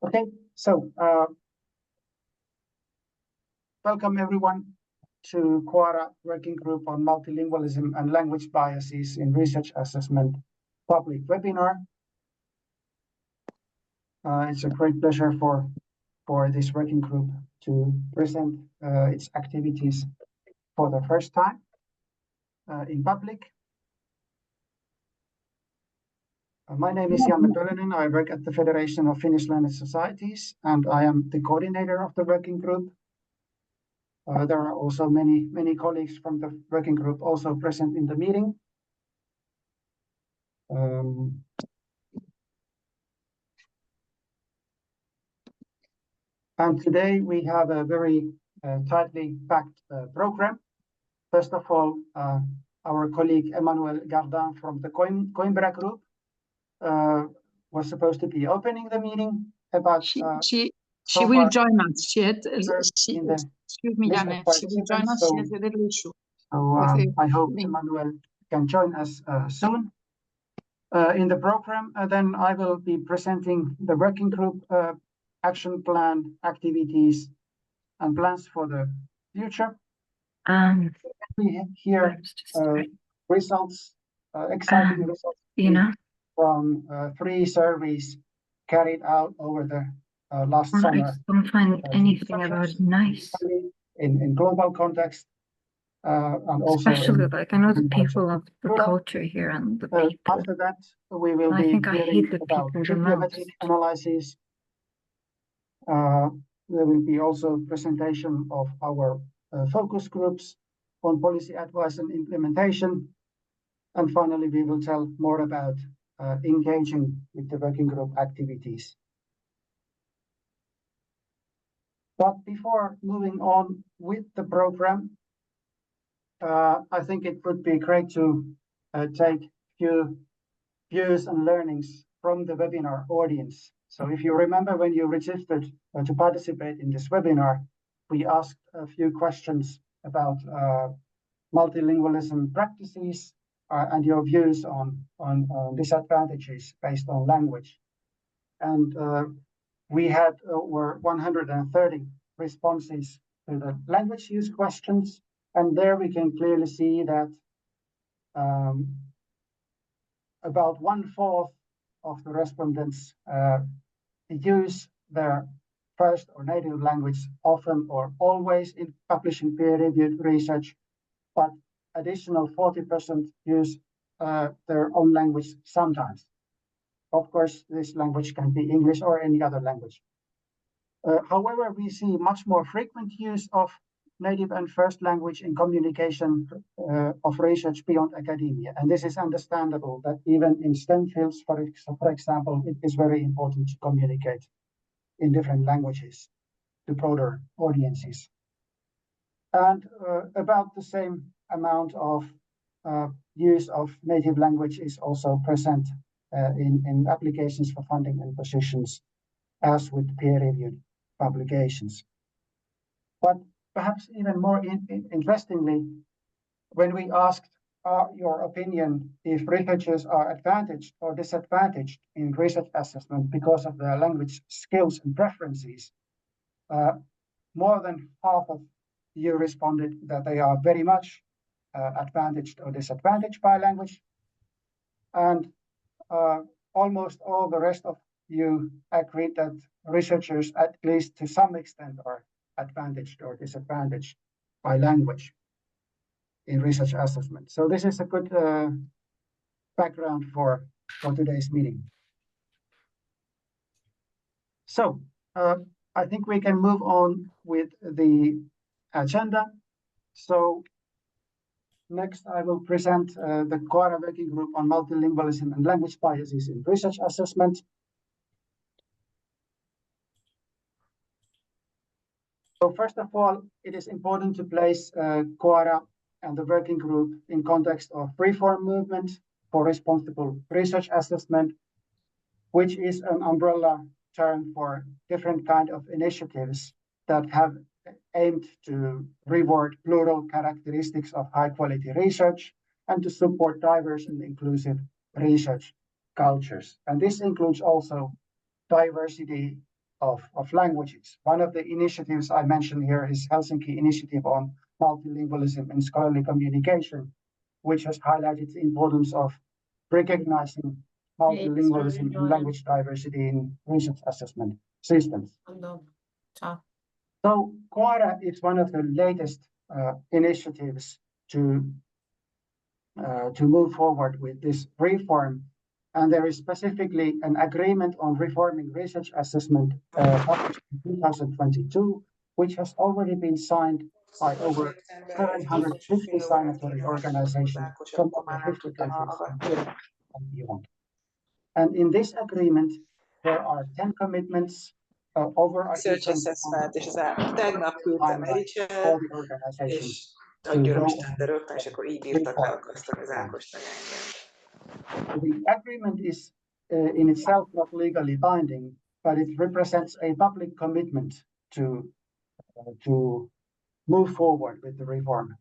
Okay, so welcome everyone to CoARA Working Group on Multilingualism and Language Biases in Research Assessment public webinar. It's a great pleasure for this working group to present its activities for the first time in public. My name is Janne Pölönen. I work at the Federation of Finnish Learned Societies, and I am the coordinator of the working group. There are also many colleagues from the working group also present in the meeting. And today we have a very tightly packed program. First of all, our colleague Emmanuel Gardin from the Coimbra group was supposed to be opening the meeting. About she will join us. Excuse me, Janne. She will join us. She has a little issue. So I hope Emmanuel can join us soon. In the program, then I will be presenting the working group action plan, activities, and plans for the future. We hear results, exciting results from 3 surveys carried out over the last summer. I don't find anything about it nice. In global context. And also especially like I know the people of the culture here and the people. After that, we will be hearing about bibliometric analysis. There will be also presentation of our focus groups on policy advice and implementation. And finally, we will tell more about engaging with the working group activities. But before moving on with the program, I think it would be great to take a few views and learnings from the webinar audience. So if you remember when you registered to participate in this webinar, we asked a few questions about multilingualism practices and your views on disadvantages based on language. And we had over 130 responses to the language use questions. And there we can clearly see that about 1/4 of the respondents use their first or native language often or always in publishing peer-reviewed research, but additional 40% use their own language sometimes. Of course, this language can be English or any other language. However, we see much more frequent use of native and first language in communication of research beyond academia. And this is understandable that even in STEM fields, for example, it is very important to communicate in different languages to broader audiences. And about the same amount of use of native language is also present in applications for funding and positions, as with peer-reviewed publications. But perhaps even more interestingly, when we asked your opinion if researchers are advantaged or disadvantaged in research assessment because of their language skills and preferences, more than half of you responded that they are very much advantaged or disadvantaged by language. And almost all the rest of you agreed that researchers, at least to some extent, are advantaged or disadvantaged by language in research assessment. So this is a good background for today's meeting. So I think we can move on with the agenda. So next I will present the CoARA working group on multilingualism and language biases in research assessment. So first of all, it is important to place CoARA and the working group in context of reform movement for responsible research assessment, which is an umbrella term for different kinds of initiatives that have aimed to reward plural characteristics of high quality research and to support diverse and inclusive research cultures. And this includes also diversity of languages. One of the initiatives I mentioned here is Helsinki Initiative on Multilingualism and Scholarly Communication, which has highlighted the importance of recognizing multilingualism and language diversity in research assessment systems. So CoARA is one of the latest initiatives to move forward with this reform. And there is specifically an agreement on reforming research assessment published in 2022, which has already been signed by over 750 signatory organizations from over 50 countries and beyond. And in this agreement, there are 10 commitments over a different timeline for the organizations to go on. The agreement is in itself not legally binding, but it represents a public commitment to move forward with the reform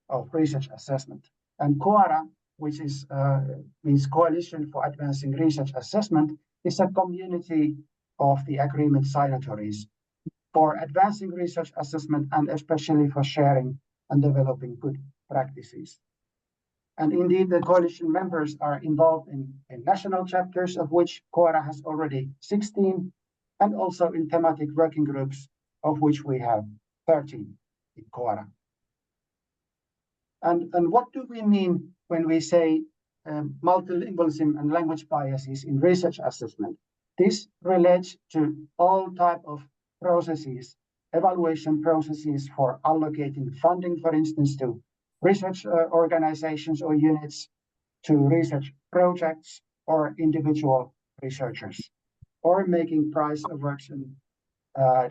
of research assessment. And CoARA, which is means Coalition for Advancing Research Assessment, is a community of the agreement signatories for advancing research assessment and especially for sharing and developing good practices. And indeed, the coalition members are involved in national chapters, of which CoARA has already 16, and also in thematic working groups, of which we have 13 in CoARA. And what do we mean when we say multilingualism and language biases in research assessment? This relates to all types of processes, evaluation processes for allocating funding, for instance, to research organizations or units, to research projects or individual researchers, or making price awards and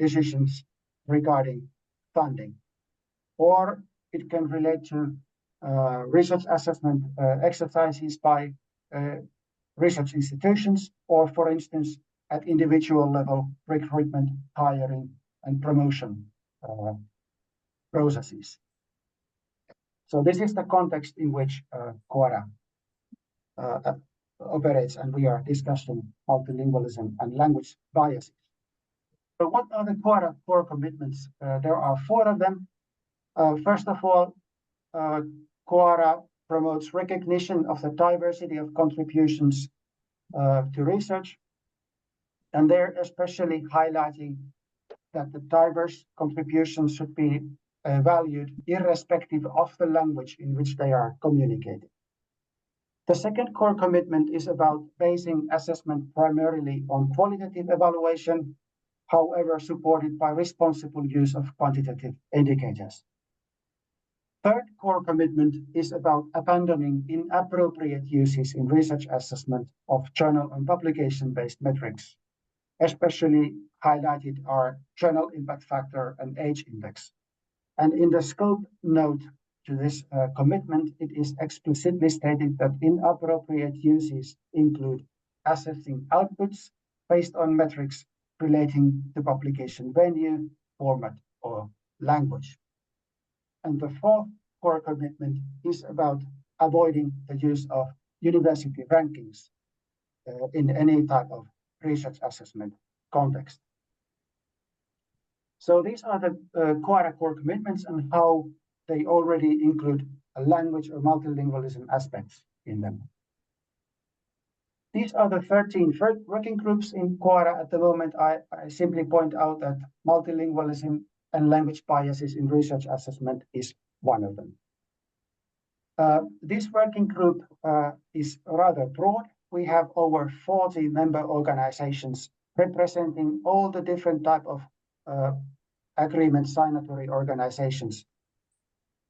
decisions regarding funding. Or it can relate to research assessment exercises by research institutions, or for instance, at individual level, recruitment, hiring, and promotion processes. So this is the context in which CoARA operates, and we are discussing multilingualism and language biases. So what are the CoARA core commitments? There are 4 of them. First of all, CoARA promotes recognition of the diversity of contributions to research, and they're especially highlighting that the diverse contributions should be valued irrespective of the language in which they are communicated. The second core commitment is about basing assessment primarily on qualitative evaluation, however supported by responsible use of quantitative indicators. Third core commitment is about abandoning inappropriate uses in research assessment of journal and publication-based metrics. Especially highlighted are journal impact factor and age index. And in the scope note to this commitment, it is explicitly stated that inappropriate uses include assessing outputs based on metrics relating to publication venue, format, or language. And the fourth core commitment is about avoiding the use of university rankings in any type of research assessment context. So these are the CoARA core commitments and how they already include a language or multilingualism aspects in them. These are the 13 working groups in CoARA at the moment. I simply point out that multilingualism and language biases in research assessment is one of them. This working group is rather broad. We have over 40 member organizations representing all the different type of agreement signatory organizations.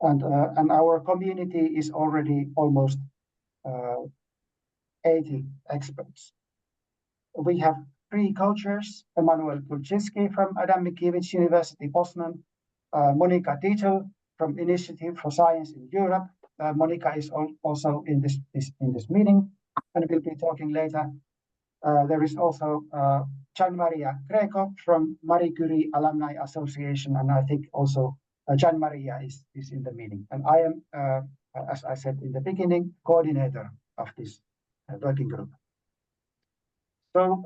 And our community is already almost 80 experts. We have 3 co-chairs, Emanuel Kulczycki from Adam Mickiewicz University, Poznan, Monika Dietl from Initiative for Science in Europe. Monika is also in this meeting and will be talking later. There is also Gian Maria Greco from Marie Curie Alumni Association, and I think also Gian Maria is in the meeting. And I am, as I said in the beginning, coordinator of this working group. So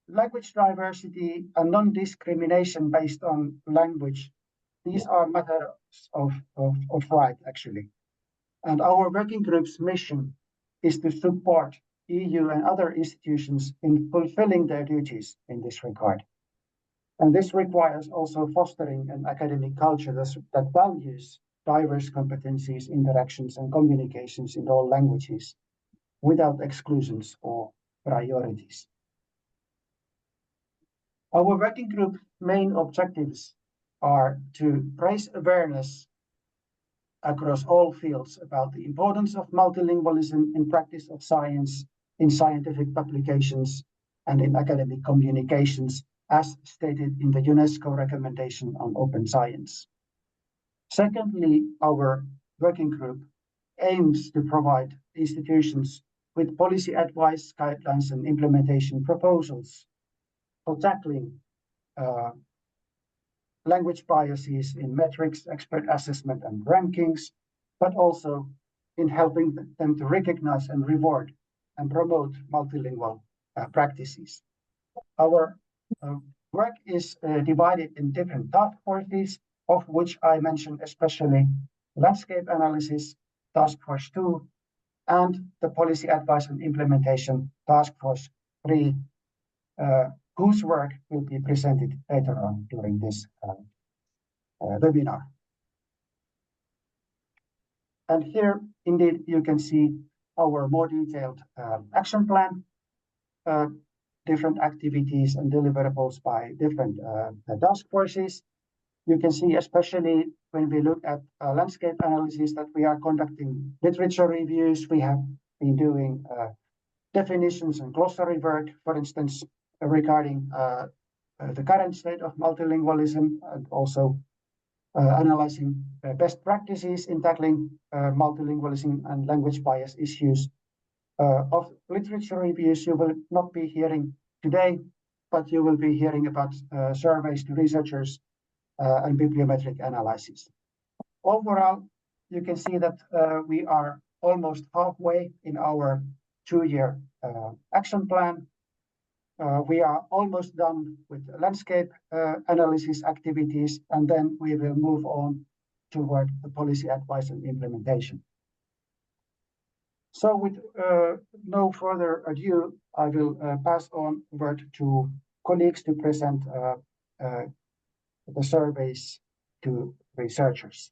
Language diversity and non-discrimination based on language, these are matters of right, actually. And our working group's mission is to support EU and other institutions in fulfilling their duties in this regard. And this requires also fostering an academic culture that values diverse competencies, interactions, and communications in all languages without exclusions or priorities. Our working group main objectives are to raise awareness across all fields about the importance of multilingualism in practice of science, in scientific publications, and in academic communications, as stated in the UNESCO recommendation on open science. Secondly, our working group aims to provide institutions with policy advice, guidelines, and implementation proposals for tackling language biases in metrics, expert assessment, and rankings, but also in helping them to recognize and reward and promote multilingual practices. Our work is divided in different task forces, of which I mentioned especially landscape analysis, task force 2, and the policy advice and implementation task force 3, whose work will be presented later on during this webinar. And here, indeed, you can see our more detailed action plan, different activities and deliverables by different task forces. You can see, especially when we look at landscape analysis, that we are conducting literature reviews. We have been doing definitions and glossary work, for instance, regarding the current state of multilingualism, and also analyzing best practices in tackling multilingualism and language bias issues. Of literature reviews, you will not be hearing today, but you will be hearing about surveys to researchers and bibliometric analysis. Overall, you can see that we are almost halfway in our 2-year action plan. We are almost done with landscape analysis activities, and then we will move on toward the policy advice and implementation. So with no further ado, I will pass on word to colleagues to present the surveys to researchers.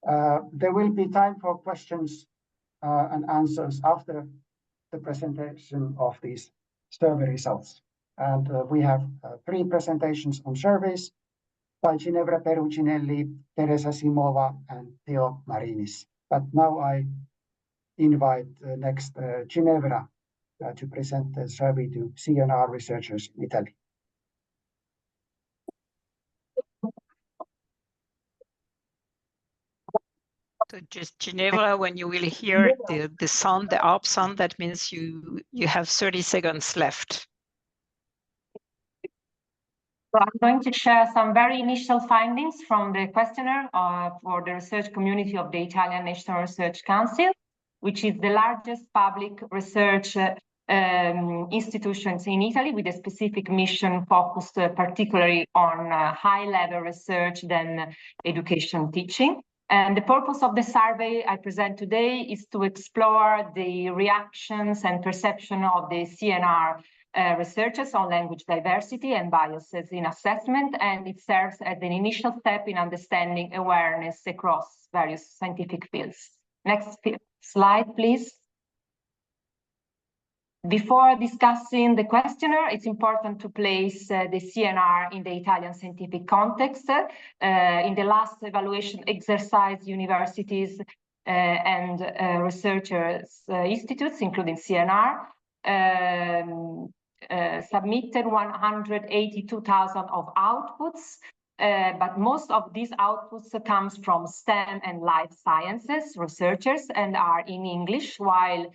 There will be time for questions and answers after the presentation of these survey results. And we have 3 presentations on surveys by Ginevra Perucinelli, Teresa Simova, and Theo Marinis. But now I invite next Ginevra to present the survey to CNR researchers in Italy. So just Ginevra, when you will hear the sound, the up sound, that means you have 30 seconds left. So I'm going to share some very initial findings from the questionnaire for the research community of the Italian National Research Council, which is the largest public research institutions in Italy with a specific mission focused particularly on high-level research than education teaching. And the purpose of the survey I present today is to explore the reactions and perception of the CNR researchers on language diversity and biases in assessment, and it serves as an initial step in understanding awareness across various scientific fields. Next slide, please. Before discussing the questionnaire, it's important to place the CNR in the Italian scientific context. In the last evaluation exercise, universities and researchers institutes, including CNR, submitted 182,000 of outputs, but most of these outputs comes from STEM and life sciences researchers and are in English, while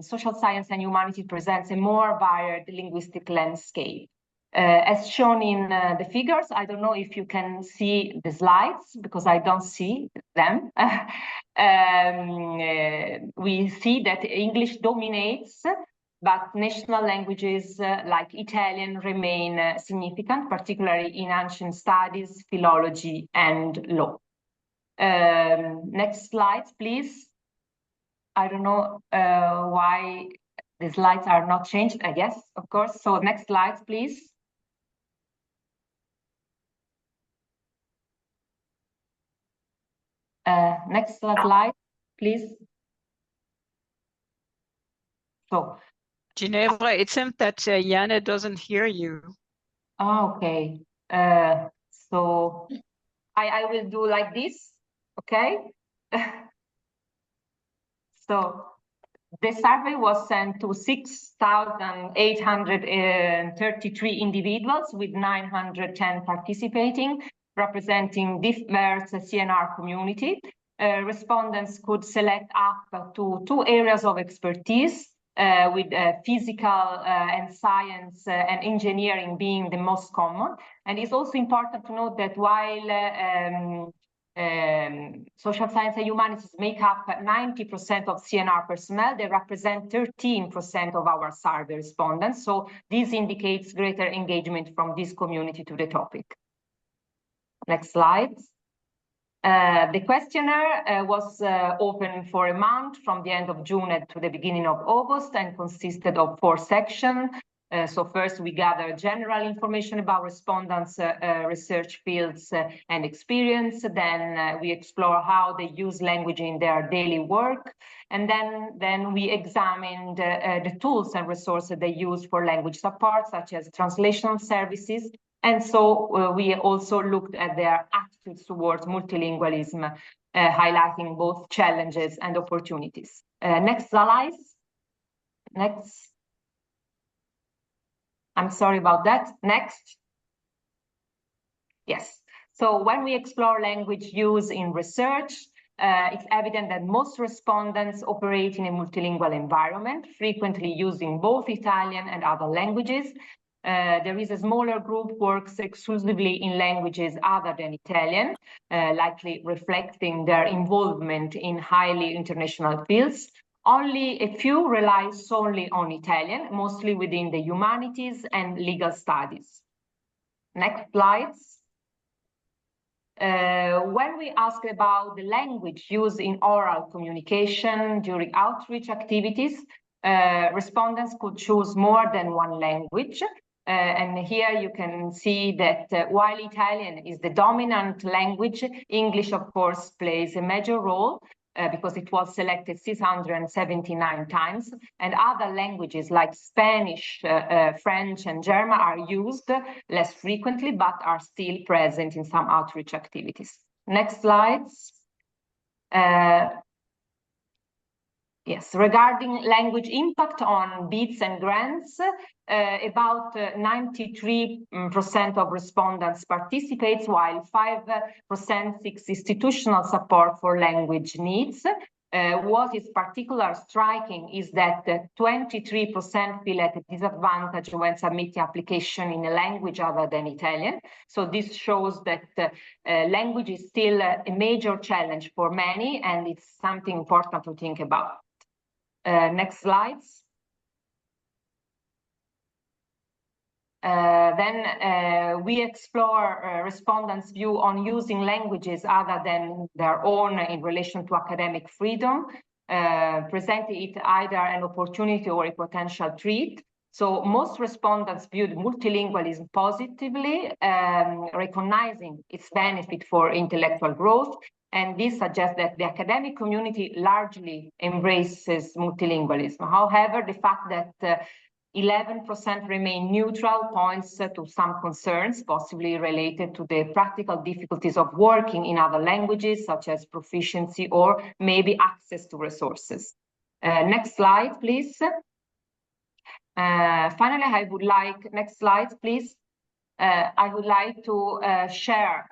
social science and humanity presents a more varied linguistic landscape. As shown in the figures, I don't know if you can see the slides because I don't see them. We see that English dominates but national languages like Italian remain significant, particularly in ancient studies, philology, and law. Next slide, please. I don't know why the slides are not changed, I guess, of course. So next slide, please. Next slide, please. So, Ginevra, it seems that Janne doesn't hear you. Oh, okay. So I will do like this, okay? So the survey was sent to 6,833 individuals with 910 participating, representing diverse CNR community. Respondents could select up to 2 areas of expertise, with physical and science and engineering being the most common. And it's also important to note that while social science and humanities make up 90% of CNR personnel, they represent 13% of our survey respondents. So this indicates greater engagement from this community to the topic. Next slide. The questionnaire was open for a month from the end of June to the beginning of August and consisted of 4 sections. So first we gather general information about respondents' research fields and experience. Then we explore how they use language in their daily work. And then we examined the tools and resources they use for language support, such as translation services. And so we also looked at their attitudes towards multilingualism, highlighting both challenges and opportunities. Next slide. Next. I'm sorry about that. Next. Yes. So when we explore language use in research, it's evident that most respondents operate in a multilingual environment, frequently using both Italian and other languages. There is a smaller group works exclusively in languages other than Italian, likely reflecting their involvement in highly international fields. Only a few rely solely on Italian, mostly within the humanities and legal studies. Next slides. When we ask about the language used in oral communication during outreach activities, respondents could choose more than one language. And here you can see that while Italian is the dominant language, English, of course, plays a major role because it was selected 679 times. And other languages like Spanish, French, and German are used less frequently, but are still present in some outreach activities. Next slides. Yes, regarding language impact on bids and grants, about 93% of respondents participates, while 5% seeks institutional support for language needs. What is particularly striking is that 23% feel at a disadvantage when submitting application in a language other than Italian. So this shows that language is still a major challenge for many, and it's something important to think about. Next slides. Then we explore respondents' view on using languages other than their own in relation to academic freedom, presenting it either an opportunity or a potential threat. So most respondents viewed multilingualism positively, recognizing its benefit for intellectual growth. And this suggests that the academic community largely embraces multilingualism. However, the fact that 11% remain neutral points to some concerns, possibly related to the practical difficulties of working in other languages, such as proficiency or maybe access to resources. Next slide, please. Finally, I would like, next slide, please. I would like to share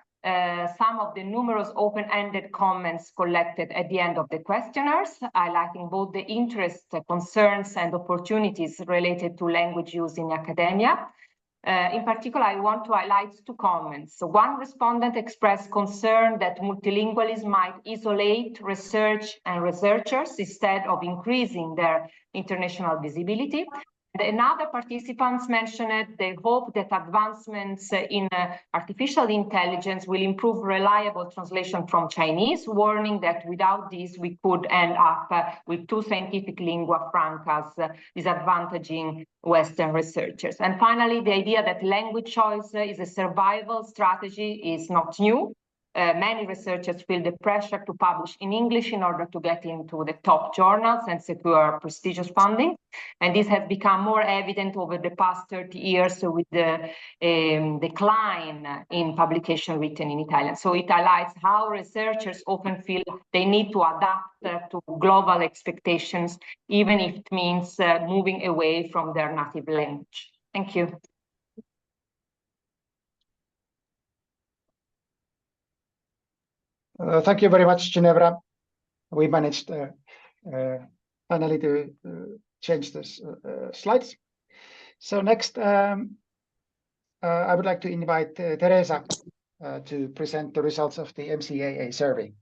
some of the numerous open-ended comments collected at the end of the questionnaires, highlighting both the interests, concerns, and opportunities related to language use in academia. In particular, I want to highlight two comments. So one respondent expressed concern that multilingualism might isolate research and researchers instead of increasing their international visibility. Another participant mentioned the hope that advancements in artificial intelligence will improve reliable translation from Chinese, warning that without this, we could end up with two scientific lingua francas, disadvantaging Western researchers. And finally, the idea that language choice is a survival strategy is not new. Many researchers feel the pressure to publish in English in order to get into the top journals and secure prestigious funding. And this has become more evident over the past 30 years with the decline in publication written in Italian. So it highlights how researchers often feel they need to adapt to global expectations, even if it means moving away from their native language. Thank you. Thank you very much, Ginevra. We managed finally to change this slides. So next, I would like to invite Teresa to present the results of the MCAA survey.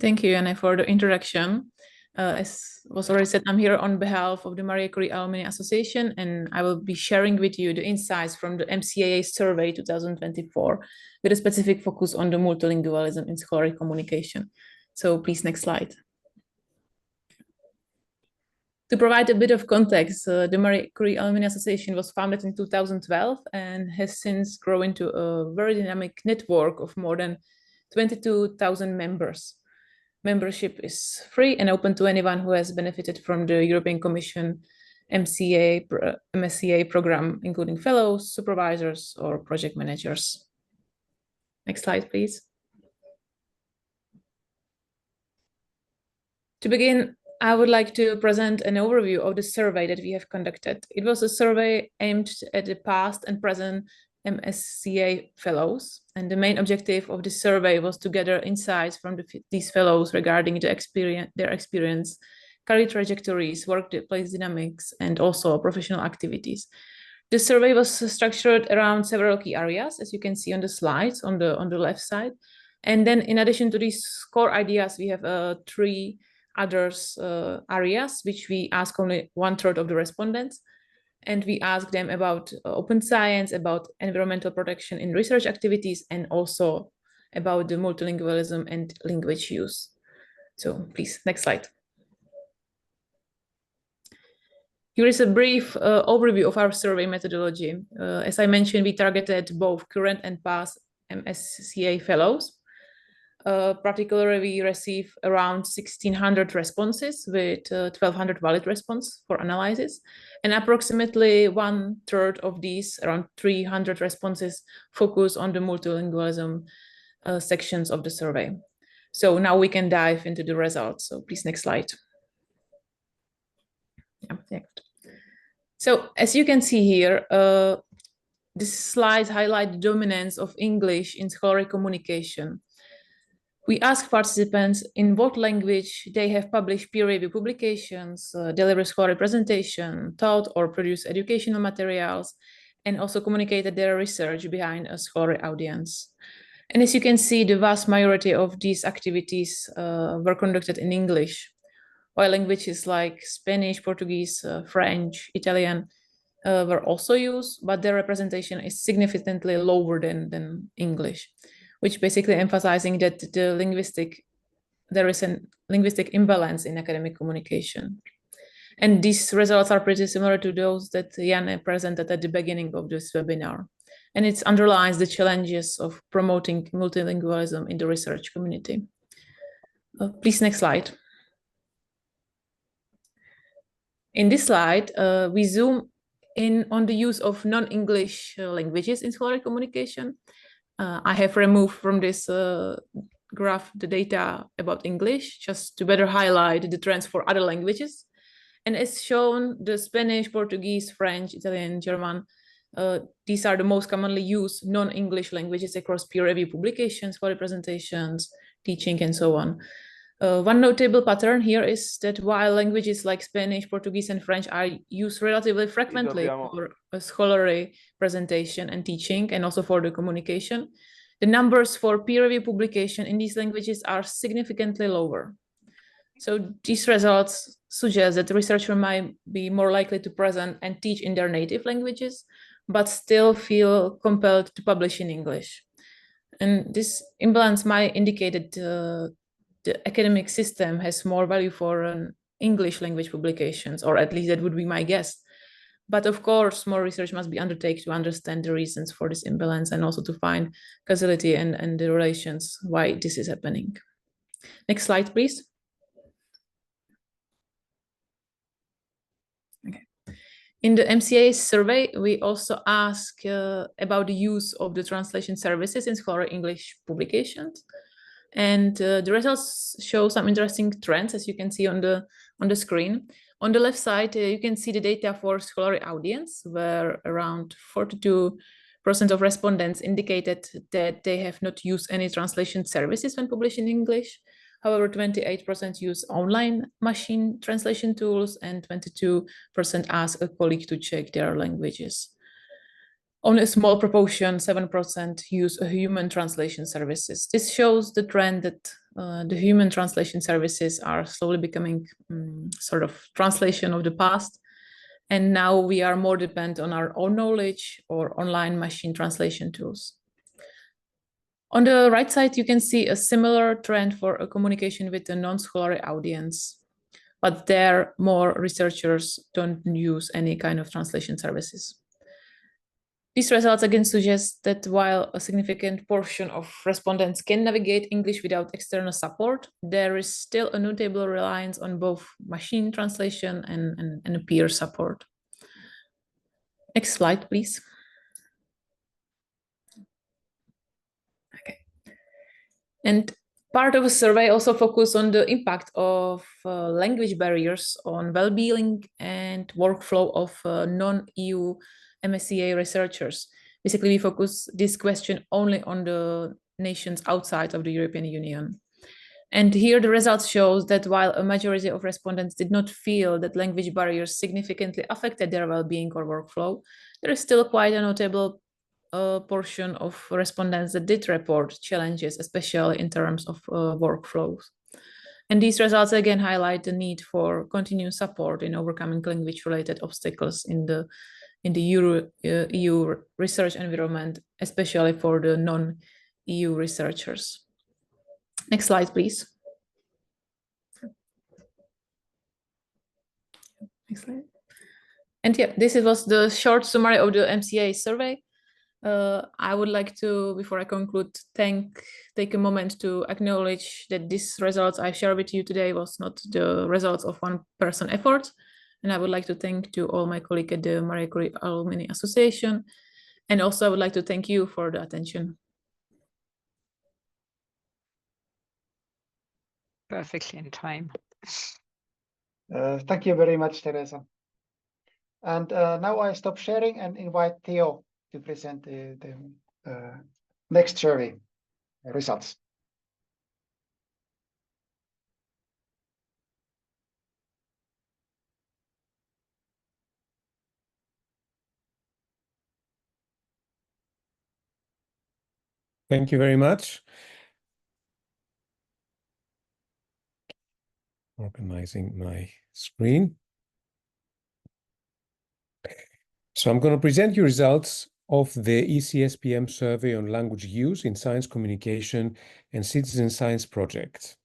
Thank you, Janne, for the introduction. As was already said, I'm here on behalf of the Marie Curie Alumni Association, and I will be sharing with you the insights from the MCAA survey 2024 with a specific focus on the multilingualism in scholarly communication. So please, next slide. To provide a bit of context, the Marie Curie Alumni Association was founded in 2012 and has since grown into a very dynamic network of more than 22,000 members. Membership is free and open to anyone who has benefited from the European Commission MSCA program, including fellows, supervisors, or project managers. Next slide, please. To begin, I would like to present an overview of the survey that we have conducted. It was a survey aimed at the past and present MSCA fellows, and the main objective of the survey was to gather insights from these fellows regarding their experience, career trajectories, workplace dynamics, and also professional activities. The survey was structured around several key areas, as you can see on the slides on the left side. And then in addition to these core ideas, we have three others areas, which we ask only 1/3 of the respondents. And we ask them about open science, about environmental protection in research activities, and also about the multilingualism and language use. So please, next slide. Here is a brief overview of our survey methodology. As I mentioned, we targeted both current and past MSCA fellows. Particularly, we receive around 1,600 responses with 1,200 valid responses for analysis. And approximately 1/3 of these, around 300 responses, focus on the multilingualism sections of the survey. So now we can dive into the results. So please, next slide. Yeah. So as you can see here, these slides highlight the dominance of English in scholarly communication. We ask participants in what language they have published peer-reviewed publications, delivered scholarly presentation, taught or produced educational materials, and also communicated their research behind a scholarly audience. And as you can see, the vast majority of these activities were conducted in English, while languages like Spanish, Portuguese, French, Italian were also used, but their representation is significantly lower than English, which basically emphasizing that there is a linguistic imbalance in academic communication. And these results are pretty similar to those that Janne presented at the beginning of this webinar. And it underlines the challenges of promoting multilingualism in the research community. Please, next slide. In this slide, we zoom in on the use of non-English languages in scholarly communication. I have removed from this graph the data about English just to better highlight the trends for other languages. And as shown, the Spanish, Portuguese, French, Italian, German, these are the most commonly used non-English languages across peer-reviewed publications, scholarly presentations, teaching, and so on. One notable pattern here is that while languages like Spanish, Portuguese, and French are used relatively frequently for a scholarly presentation and teaching, and also for the communication, the numbers for peer review publication in these languages are significantly lower. So these results suggest that the researcher might be more likely to present and teach in their native languages, but still feel compelled to publish in English. And this imbalance might indicate that the academic system has more value for English language publications, or at least that would be my guess. But of course, more research must be undertaken to understand the reasons for this imbalance and also to find causality and the relations why this is happening. Next slide, please. Okay. In the MCA survey, we also ask about the use of the translation services in scholarly English publications. And the results show some interesting trends, as you can see on the screen. On the left side, you can see the data for scholarly audience, where around 42% of respondents indicated that they have not used any translation services when published in English. However, 28% use online machine translation tools, and 22% ask a colleague to check their languages. Only a small proportion, 7%, use human translation services. This shows the trend that the human translation services are slowly becoming sort of translation of the past. And now we are more dependent on our own knowledge or online machine translation tools. On the right side, you can see a similar trend for a communication with a non-scholarly audience, but there more researchers don't use any kind of translation services. These results again suggest that while a significant portion of respondents can navigate English without external support, there is still a notable reliance on both machine translation and peer support. Next slide, please. Okay. And part of a survey also focused on the impact of language barriers on well-being and workflow of non-EU MSCA researchers. Basically, we focus this question only on the nations outside of the European Union. And here the results shows that while a majority of respondents did not feel that language barriers significantly affected their well-being or workflow, there is still quite a notable portion of respondents that did report challenges, especially in terms of workflows. And these results again highlight the need for continuous support in overcoming language-related obstacles in the EU research environment, especially for the non-EU researchers. Next slide, please. Next slide. And yeah, this was the short summary of the MCA survey. I would like to, before I conclude, take a moment to acknowledge that these results I share with you today was not the results of one person effort. And I would like to thank to all my colleagues at the Marie Curie Alumni Association. And also I would like to thank you for the attention. Perfectly in time. Thank you very much, Teresa. And now I stop sharing and invite Theo to present the next survey results. Thank you very much. Organizing my screen. So I'm going to present you results of the ECSPM survey on language use in science communication and citizen science projects.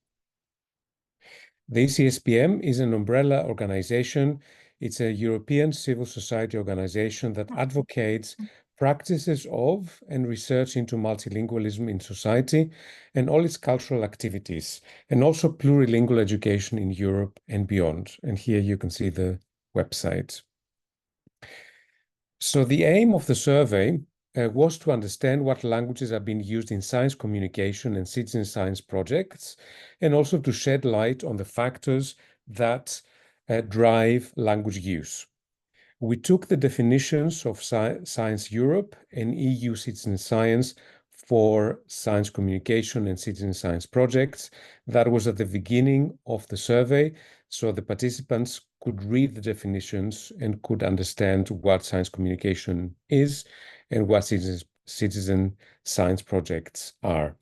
The ECSPM is an umbrella organization. It's a European civil society organization that advocates practices of and research into multilingualism in society and all its cultural activities, and also plurilingual education in Europe and beyond. And here you can see the website. So the aim of the survey was to understand what languages are being used in science communication and citizen science projects, and also to shed light on the factors that drive language use. We took the definitions of Science Europe and EU Citizen Science for science communication and citizen science projects. That was at the beginning of the survey, so the participants could read the definitions and could understand what science communication is and what citizen science projects are.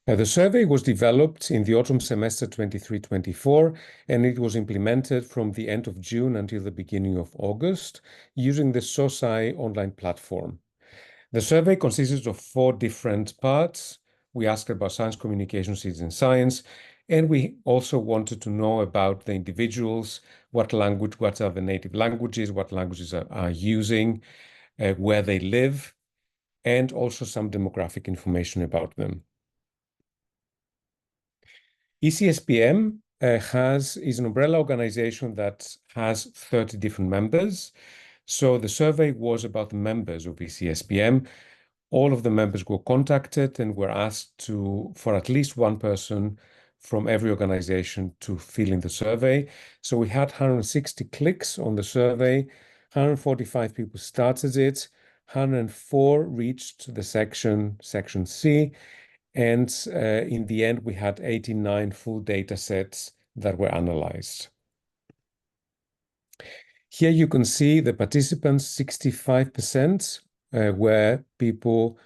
The survey was developed in the autumn semester 23-24, and it was implemented from the end of June until the beginning of August using the SOSAI online platform. The survey consisted of 4 different parts. We asked about science communication, citizen science, and we also wanted to know about the individuals, what are the native languages, what languages are using, where they live, and also some demographic information about them. ECSPM is an umbrella organization that has 30 different members. So the survey was about the members of ECSPM. All of the members were contacted and were asked for at least one person from every organization to fill in the survey. So we had 160 clicks on the survey, 145 people started it, 104 reached the section C, and in the end, we had 89 full data sets that were analyzed. Here you can see the participants, 65% were people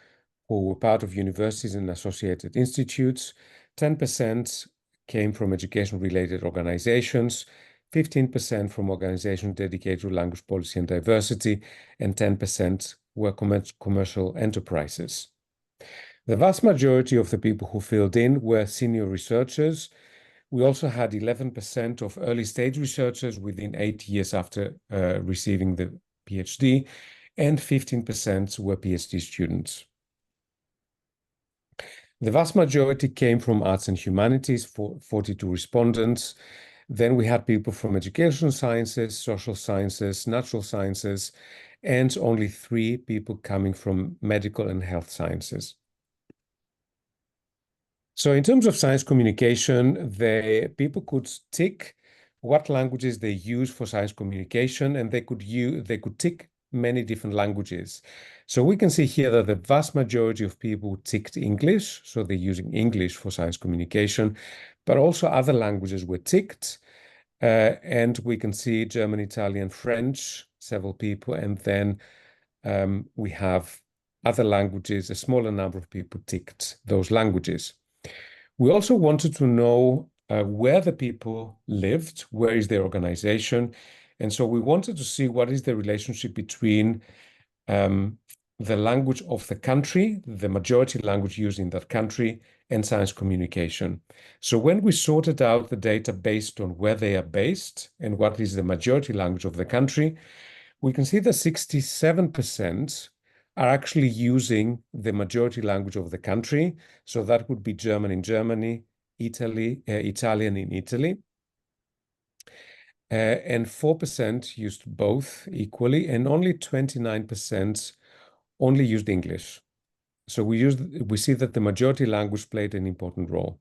who were part of universities and associated institutes, 10% came from education-related organizations, 15% from organizations dedicated to language policy and diversity, and 10% were commercial enterprises. The vast majority of the people who filled in were senior researchers. We also had 11% of early stage researchers within 8 years after receiving the PhD, and 15% were PhD students. The vast majority came from arts and humanities, 42 respondents. Then we had people from education sciences, social sciences, natural sciences, and only 3 people coming from medical and health sciences. So in terms of science communication, people could tick what languages they use for science communication, and they could tick many different languages. So we can see here that the vast majority of people ticked English, so they're using English for science communication, but also other languages were ticked. And we can see German, Italian, French, several people, and then we have other languages, a smaller number of people ticked those languages. We also wanted to know where the people lived, where is their organization. And so we wanted to see what is the relationship between the language of the country, the majority language used in that country, and science communication. So when we sorted out the data based on where they are based and what is the majority language of the country, we can see that 67% are actually using the majority language of the country. So that would be German in Germany, Italian in Italy. And 4% used both equally, and only 29% only used English. So we see that the majority language played an important role.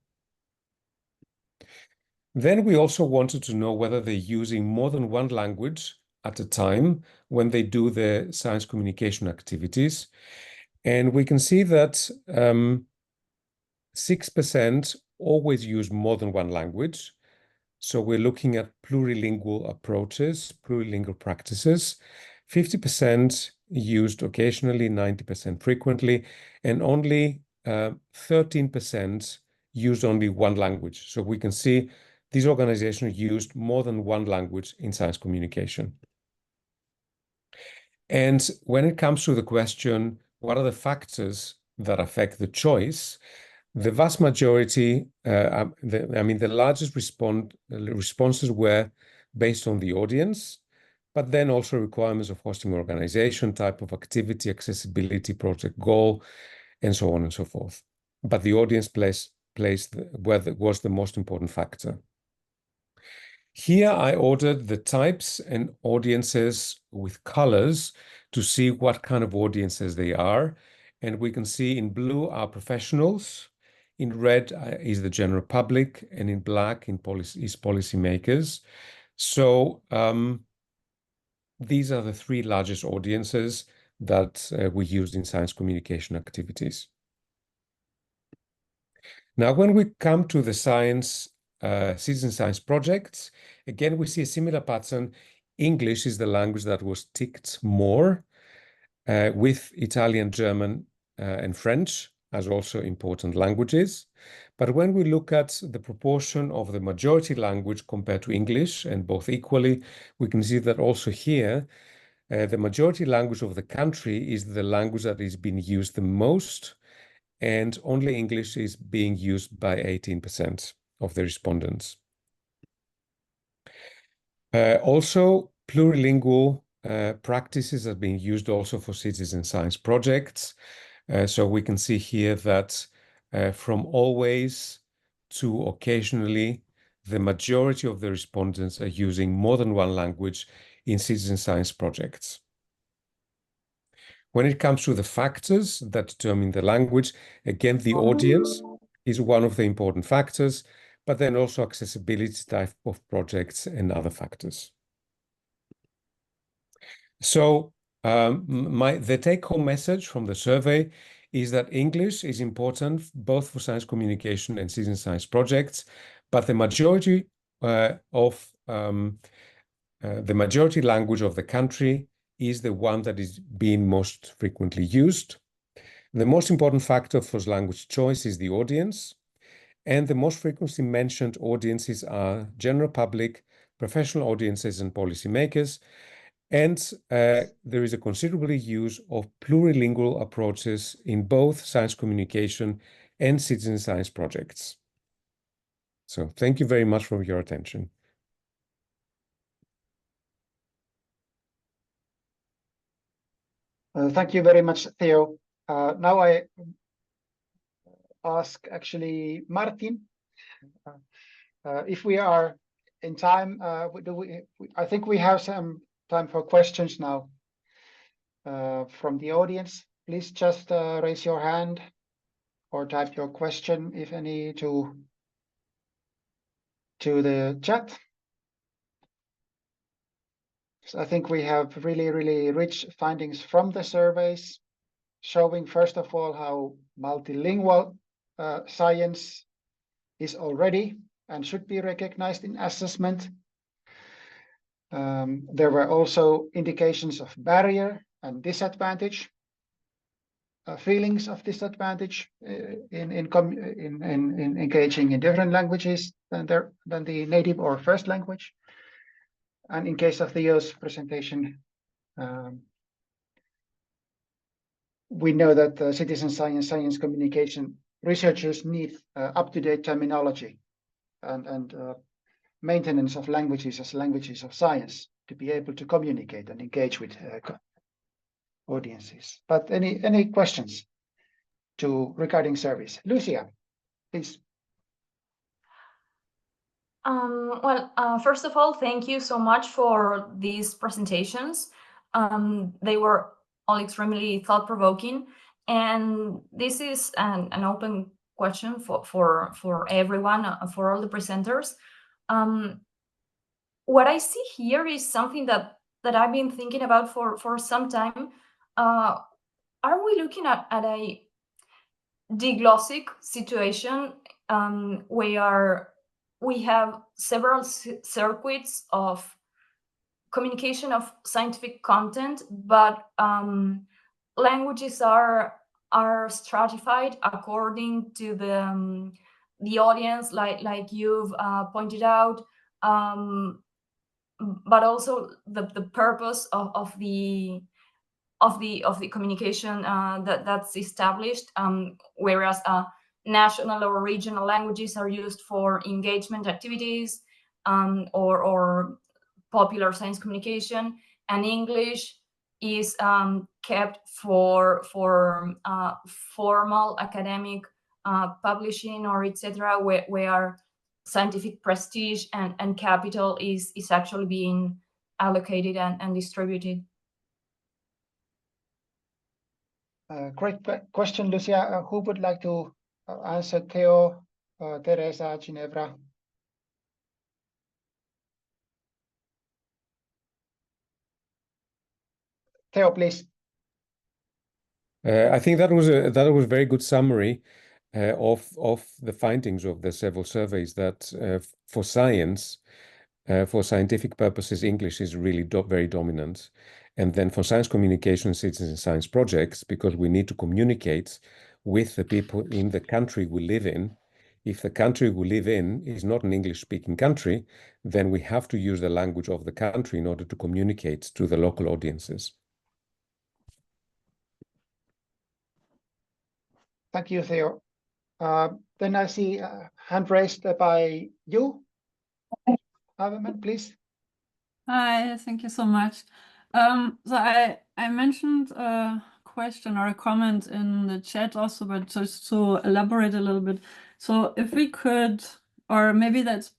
Then we also wanted to know whether they're using more than one language at a time when they do the science communication activities. And we can see that 6% always use more than one language. So we're looking at plurilingual approaches, plurilingual practices. 50% used occasionally, 90% frequently, and only 13% used only one language. So we can see these organizations used more than one language in science communication. And when it comes to the question, what are the factors that affect the choice? The vast majority, the largest responses were based on the audience, but then also requirements of hosting organization, type of activity, accessibility, project goal, and so on and so forth. But the audience was the most important factor. Here I ordered the types and audiences with colors to see what kind of audiences they are. And we can see in blue are professionals, in red is the general public, and in black is policymakers. So these are the 3 largest audiences. that we used in science communication activities. Now, when we come to the citizen science projects, again, we see a similar pattern. English is the language that was ticked more, with Italian, German, and French as also important languages. But when we look at the proportion of the majority language compared to English, and both equally, we can see that also here, the majority language of the country is the language that is being used the most, and only English is being used by 18% of the respondents. Also, plurilingual practices are being used also for citizen science projects. So we can see here that from always to occasionally, the majority of the respondents are using more than one language in citizen science projects. When it comes to the factors that determine the language, again, the audience is one of the important factors, but then also accessibility type of projects and other factors. So the take-home message from the survey is that English is important both for science communication and citizen science projects, but the majority the majority language of the country is the one that is being most frequently used. The most important factor for language choice is the audience, and the most frequently mentioned audiences are general public, professional audiences, and policymakers. And there is a considerable use of plurilingual approaches in both science communication and citizen science projects. So thank you very much for your attention. Thank you very much, Theo. Now I ask actually Martin, if we are in time, I think we have some time for questions now from the audience. Please just raise your hand or type your question, if any, to the chat. So I think we have really, really rich findings from the surveys, showing, first of all, how multilingual science is already and should be recognized in assessment. There were also indications of barrier and disadvantage, feelings of disadvantage in engaging in different languages than the native or first language. And in case of Theo's presentation, we know that citizen science communication researchers need up-to-date terminology and maintenance of languages as languages of science to be able to communicate and engage with audiences. But any questions regarding surveys? Lucia, please. First of all, thank you so much for these presentations. They were all extremely thought-provoking, and this is an open question for everyone, for all the presenters. What I see here is something that I've been thinking about for some time. Are we looking at a diglossic situation where we have several circuits of communication of scientific content, but languages are stratified according to the audience, like you've pointed out, but also the purpose of the communication that's established, whereas national or regional languages are used for engagement activities or popular science communication, and English is kept for formal academic publishing or etc., where scientific prestige and capital is actually being allocated and distributed. Great question, Lucia. Who would like to answer? Theo, Teresa, Ginevra? Theo, please. I think that was a very good summary of the findings of the several surveys that for science, for scientific purposes, English is really very dominant. And then for science communication, citizen science projects, because we need to communicate with the people in the country we live in. If the country we live in is not an English-speaking country, then we have to use the language of the country in order to communicate to the local audiences. Thank you, Theo. Then I see a hand raised by you. Haveman, please. Hi, thank you so much. So I mentioned a question or a comment in the chat also, but just to elaborate a little bit. So if we could, or maybe that's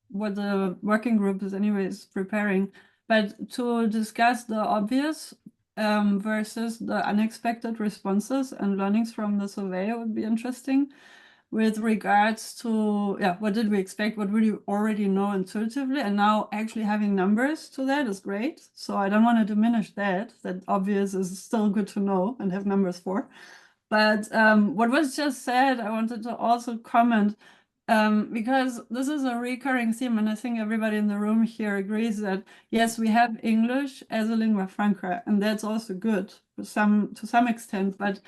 what the working group is anyways preparing, but to discuss the obvious versus the unexpected responses and learnings from the survey would be interesting. With regards to, what did we expect? What we already know intuitively, and now actually having numbers to that is great. So I don't want to diminish that. That obvious is still good to know and have numbers for. But what was just said, I wanted to also comment because this is a recurring theme, and I think everybody in the room here agrees that yes, we have English as a lingua franca, and that's also good to some extent, but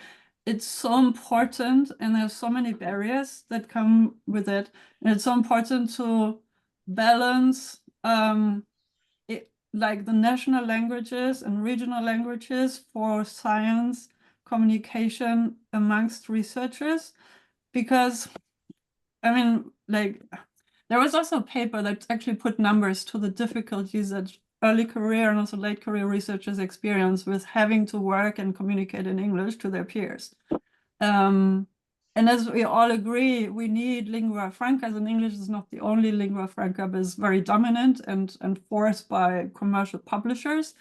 it's so important, and there's so many barriers that come with it. And it's so important to balance like the national languages and regional languages for science communication amongst researchers. Because, I mean, like, there was also a paper that actually put numbers to the difficulties that early career and also late career researchers experience with having to work and communicate in English to their peers. And as we all agree, we need lingua francas, and English is not the only lingua franca, but it's very dominant and enforced by commercial publishers.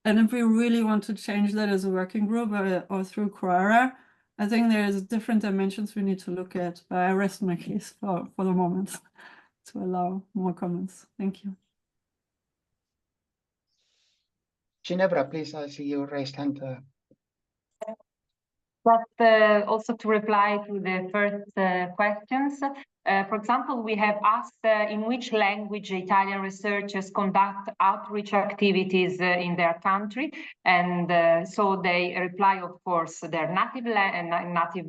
And if we really want to change that as a working group or through CoARA, I think there's different dimensions we need to look at. But I rest my case for the moment to allow more comments. Thank you. Ginevra, please, I see you raised hand. But also to reply to the first questions, for example, we have asked in which language Italian researchers conduct outreach activities in their country, and so they reply, of course, their native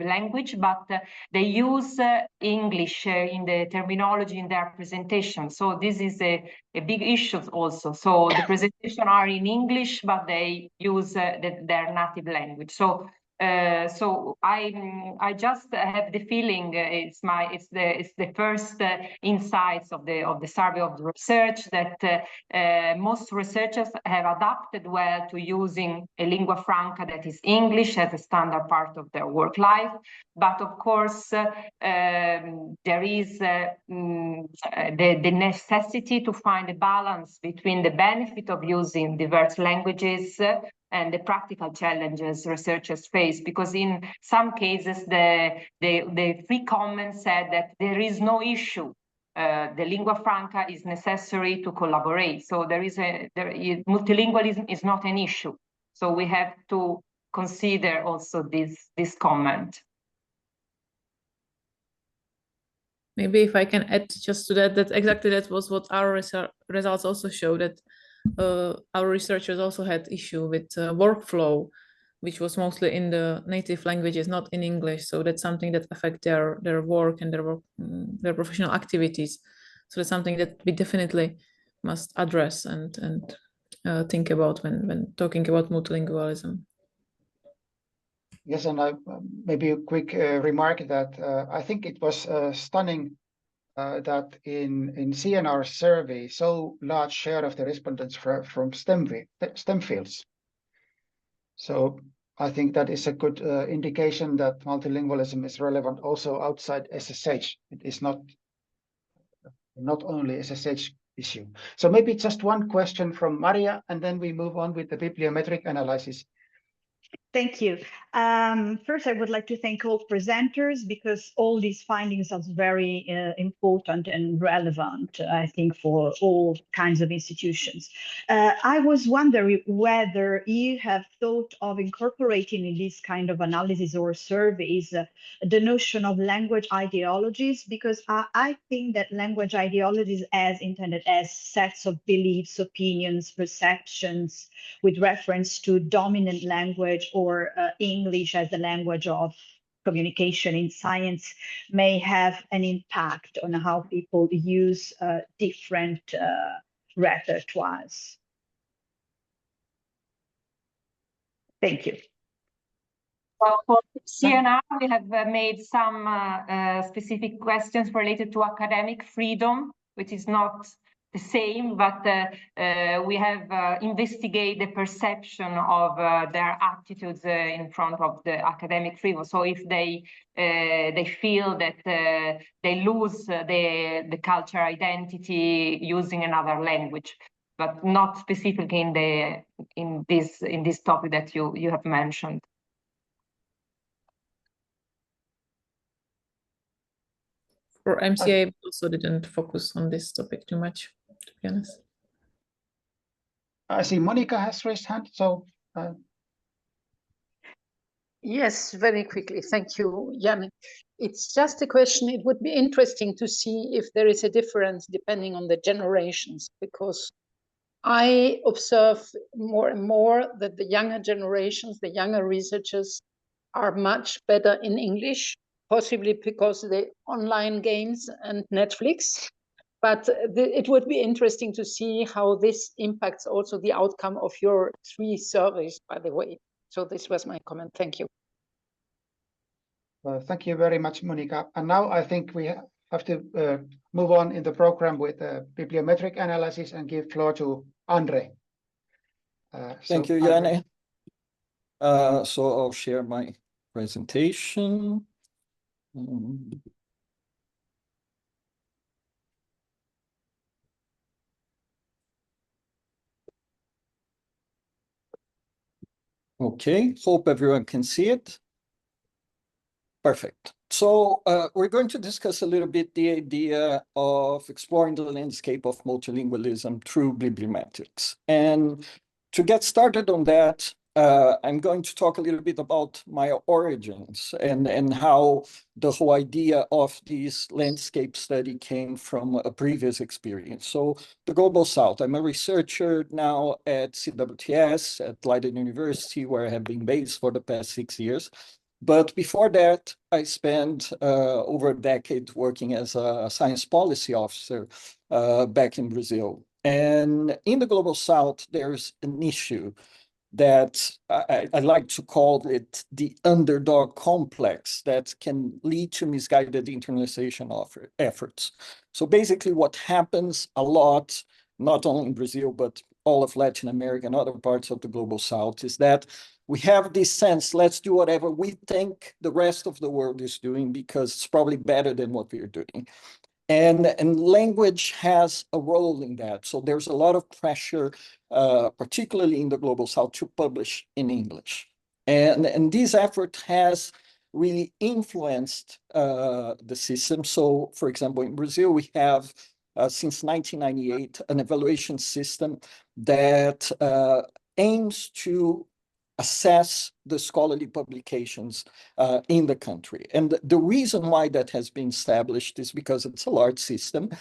language, but they use English in the terminology in their presentation. So this is a big issue also. So the presentations are in English, but they use their native language. So I just have the feeling it's the first insights of the survey of the research that most researchers have adapted well to using a lingua franca that is English as a standard part of their work life. But of course, there is the necessity to find a balance between the benefit of using diverse languages and the practical challenges researchers face, because in some cases the free comment said that there is no issue. The lingua franca is necessary to collaborate. So multilingualism is not an issue. So we have to consider also this comment. Maybe if I can add just to that, that was what our results also show, that our researchers also had issue with workflow, which was mostly in the native languages, not in English. So that's something that affects their work and their professional activities. So that's something that we definitely must address and think about when talking about multilingualism. Yes, and maybe a quick remark that I think it was stunning that in CNR survey, so large share of the respondents from STEM fields. So I think that is a good indication that multilingualism is relevant also outside SSH. It is not only SSH issue. So maybe just one question from Maria, and then we move on with the bibliometric analysis. Thank you. First, I would like to thank all presenters because all these findings are very important and relevant, I think, for all kinds of institutions. I was wondering whether you have thought of incorporating in this kind of analysis or surveys the notion of language ideologies, because I think that language ideologies as intended as sets of beliefs, opinions, perceptions with reference to dominant language or English as the language of communication in science may have an impact on how people use different repertoires. Thank you. Well, for CNR, we have made some specific questions related to academic freedom, which is not the same, but we have investigated the perception of their attitudes in front of the academic freedom. So if they feel that they lose the cultural identity using another language, but not specifically in this topic that you have mentioned. For MCA, we also didn't focus on this topic too much, to be honest. I see Monica has raised hand, so. Yes, very quickly. Thank you, Jan. It's just a question. It would be interesting to see if there is a difference depending on the generations, because I observe more and more that the younger generations, the younger researchers are much better in English, possibly because of the online games and Netflix. But it would be interesting to see how this impacts also the outcome of your 3 surveys, by the way. So this was my comment. Thank you. Well, thank you very much, Monica. And now I think we have to move on in the program with bibliometric analysis and give floor to Andre. Thank you, Janne. So I'll share my presentation. Okay, hope everyone can see it. Perfect. So we're going to discuss a little bit the idea of exploring the landscape of multilingualism through bibliometrics. And to get started on that, I'm going to talk a little bit about my origins and how the whole idea of this landscape study came from a previous experience. So the Global South, I'm a researcher now at CWTS at Leiden University, where I have been based for the past 6 years. But before that, I spent over a decade working as a science policy officer back in Brazil. And in the Global South, there's an issue that I like to call it the underdog complex that can lead to misguided internalization of efforts. So basically what happens a lot, not only in Brazil, but all of Latin America and other parts of the Global South, is that we have this sense, let's do whatever we think the rest of the world is doing because it's probably better than what we're doing. And language has a role in that. So there's a lot of pressure, particularly in the Global South, to publish in English. And this effort has really influenced the system. So, for example, in Brazil, we have, since 1998, an evaluation system that aims to assess the scholarly publications in the country. And the reason why that has been established is because it's a large system,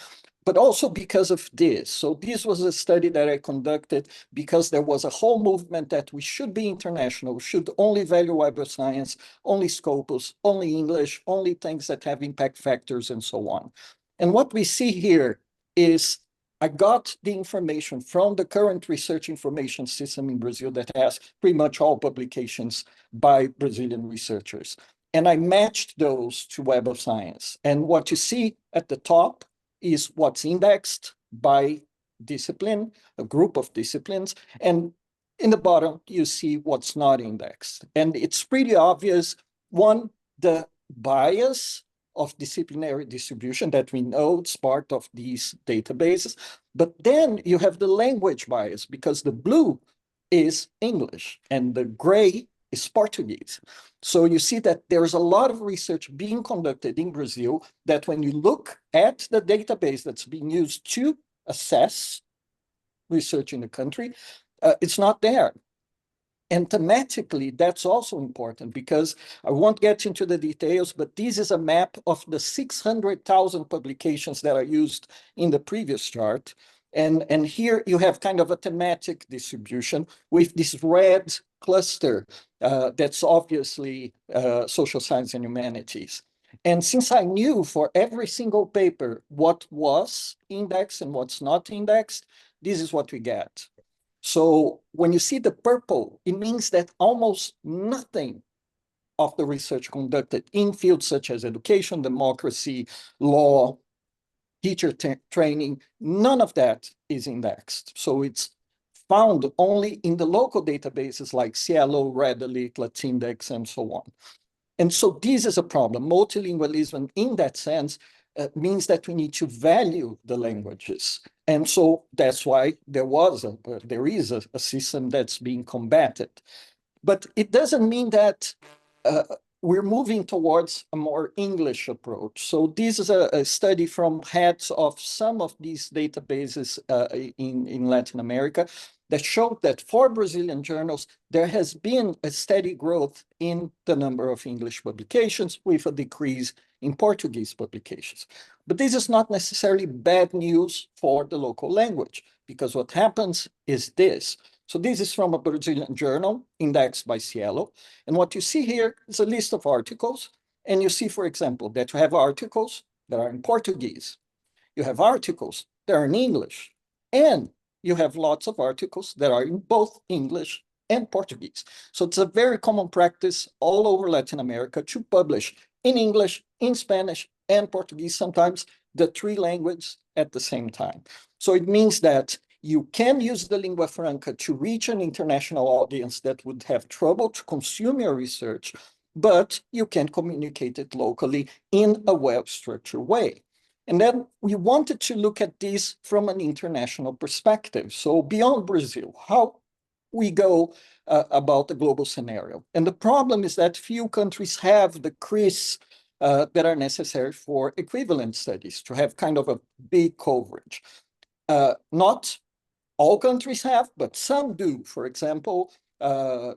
but also because of this. So this was a study that I conducted because there was a whole movement that we should be international, we should only value Web of Science, only Scopus, only English, only things that have impact factors and so on. And what we see here is I got the information from the current research information system in Brazil that has pretty much all publications by Brazilian researchers. And I matched those to Web of Science. And what you see at the top is what's indexed by discipline, a group of disciplines. And in the bottom, you see what's not indexed. And it's pretty obvious, one, the bias of disciplinary distribution that we know it's part of these databases. But then you have the language bias because the blue is English and the gray is Portuguese. So you see that there's a lot of research being conducted in Brazil that when you look at the database that's being used to assess research in the country, it's not there. And thematically, that's also important because I won't get into the details, but this is a map of the 600,000 publications that are used in the previous chart. And here you have kind of a thematic distribution with this red cluster that's obviously social science and humanities. And since I knew for every single paper what was indexed and what's not indexed, this is what we get. So when you see the purple, it means that almost nothing of the research conducted in fields such as education, democracy, law, teacher training, none of that is indexed. So it's found only in the local databases like Cielo, Redalyt, Latindex, and so on. And so this is a problem. Multilingualism in that sense means that we need to value the languages. And so that's why there is a system that's being combated. But it doesn't mean that we're moving towards a more English approach. So this is a study from heads of some of these databases in Latin America that showed that for Brazilian journals, there has been a steady growth in the number of English publications with a decrease in Portuguese publications. But this is not necessarily bad news for the local language, because what happens is this. So this is from a Brazilian journal indexed by Cielo. And what you see here is a list of articles. And you see, for example, that you have articles that are in Portuguese. You have articles that are in English. And you have lots of articles that are in both English and Portuguese. So it's a very common practice all over Latin America to publish in English, in Spanish, and Portuguese, sometimes the three languages at the same time. So it means that you can use the lingua franca to reach an international audience that would have trouble to consume your research, but you can communicate it locally in a well-structured way. And then we wanted to look at this from an international perspective. So beyond Brazil, how we go about the global scenario. And the problem is that few countries have the CRIS that are necessary for equivalent studies to have kind of a big coverage. Not all countries have, but some do. For example,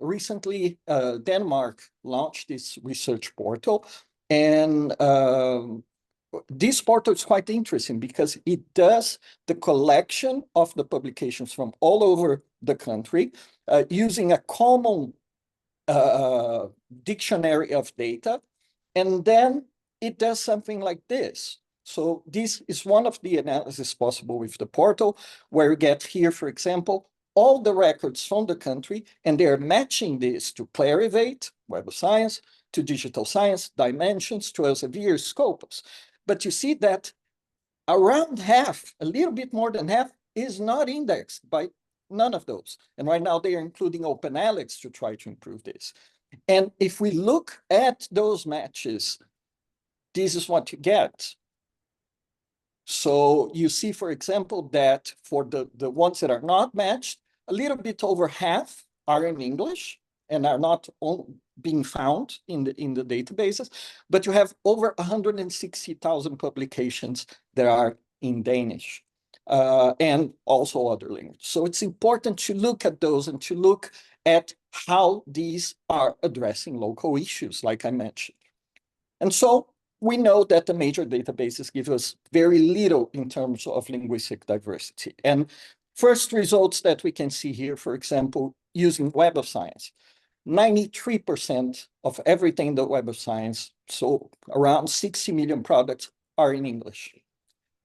recently Denmark launched this research portal, and this portal is quite interesting because it does the collection of the publications from all over the country using a common dictionary of data. And then it does something like this. So this is one of the analyses possible with the portal, where you get here, for example, all the records from the country, and they're matching this to Clarivate, Web of Science, to Digital Science, Dimensions, to Elsevier, Scopus. But you see that around half, a little bit more than half, is not indexed by none of those. And right now they are including OpenAlex to try to improve this. And if we look at those matches, this is what you get. So you see, for example, that for the ones that are not matched, a little bit over half are in English and are not being found in the databases, but you have over 160,000 publications that are in Danish and also other languages. So it's important to look at those and to look at how these are addressing local issues, like I mentioned. And so we know that the major databases give us very little in terms of linguistic diversity. And first results that we can see here, for example, using Web of Science, 93% of everything in the Web of Science, so around 60 million products, are in English.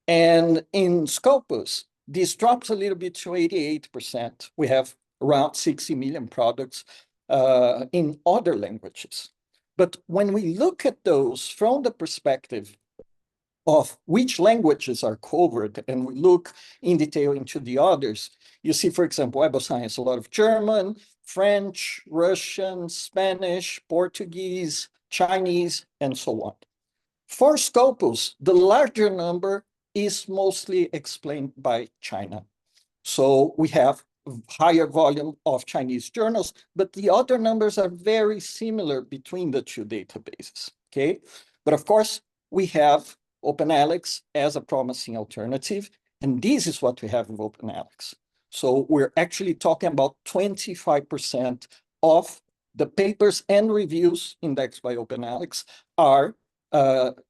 And in Scopus, this drops a little bit to 88%. We have around 60 million products in other languages. But when we look at those from the perspective of which languages are covered, and we look in detail into the others, you see, for example, Web of Science, a lot of German, French, Russian, Spanish, Portuguese, Chinese, and so on. For Scopus, the larger number is mostly explained by China. So we have higher volume of Chinese journals, but the other numbers are very similar between the two databases, okay? But of course, we have OpenAlex as a promising alternative, and this is what we have with OpenAlex. So we're actually talking about 25% of the papers and reviews indexed by OpenAlex are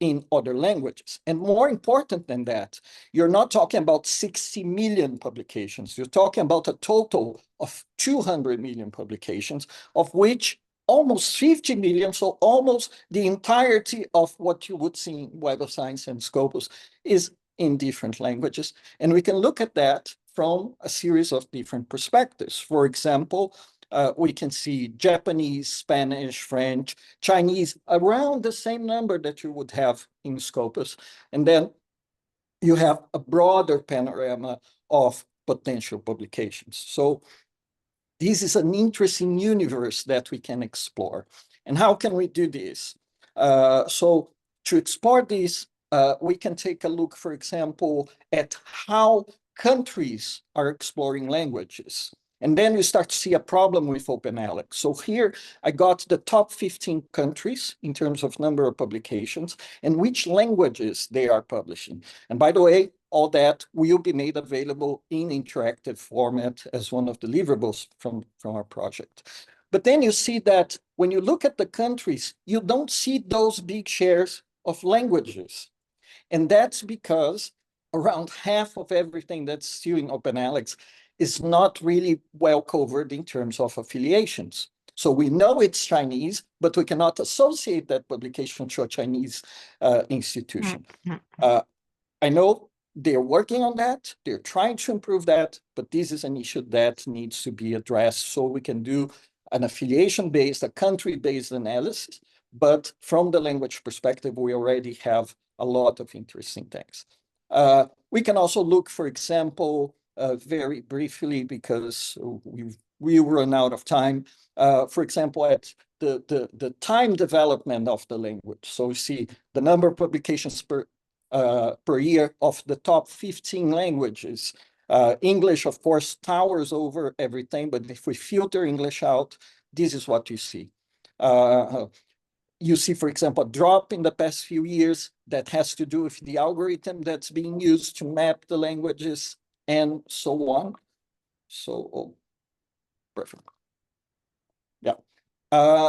in other languages. And more important than that, you're not talking about 60 million publications. You're talking about a total of 200 million publications, of which almost 50 million, so almost the entirety of what you would see in Web of Science and Scopus is in different languages. And we can look at that from a series of different perspectives. For example, we can see Japanese, Spanish, French, Chinese, around the same number that you would have in Scopus. And then you have a broader panorama of potential publications. So this is an interesting universe that we can explore. And how can we do this? So to explore this, we can take a look, for example, at how countries are exploring languages. And then you start to see a problem with OpenAlex. So here I got the top 15 countries in terms of number of publications and which languages they are publishing. And by the way, all that will be made available in interactive format as one of the deliverables from our project. But then you see that when you look at the countries, you don't see those big shares of languages. And that's because around half of everything that's still in OpenAlex is not really well covered in terms of affiliations. So we know it's Chinese, but we cannot associate that publication to a Chinese institution. I know they're working on that, they're trying to improve that, but this is an issue that needs to be addressed so we can do an affiliation-based, a country-based analysis, but from the language perspective, we already have a lot of interesting things. We can also look, for example, very briefly, because we run out of time, for example, at the time development of the language. So you see the number of publications per year of the top 15 languages. English, of course, towers over everything, but if we filter English out, this is what you see. You see, for example, a drop in the past few years that has to do with the algorithm that's being used to map the languages and so on. So, oh, perfect. Yeah.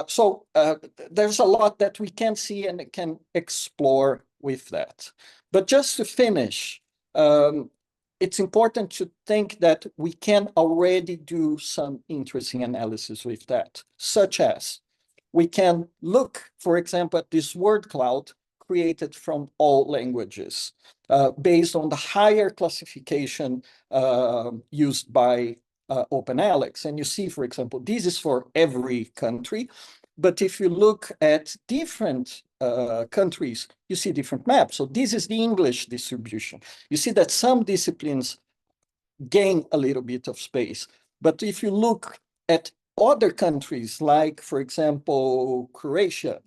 So there's a lot that we can see and can explore with that. But just to finish, it's important to think that we can already do some interesting analysis with that, such as we can look, for example, at this word cloud created from all languages based on the higher classification used by OpenAlex. And you see, for example, this is for every country. But if you look at different countries, you see different maps. So this is the English distribution. You see that some disciplines gain a little bit of space. But if you look at other countries, like, for example, Croatian,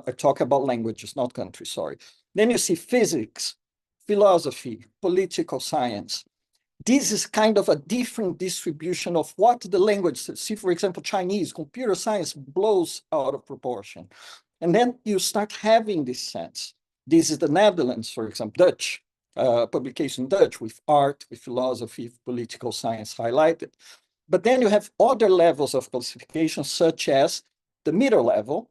I talk about languages, not countries, sorry. Then you see physics, philosophy, political science. This is kind of a different distribution of what the language, see, for example, Chinese, computer science blows out of proportion. And then you start having this sense. This is the Netherlands, for example, Dutch, publication Dutch with art, with philosophy, political science highlighted. But then you have other levels of classification, such as the middle level,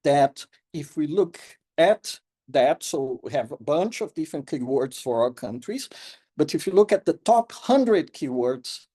that if we look at that, so we have a bunch of different keywords for our countries, but if you look at the top 100 keywords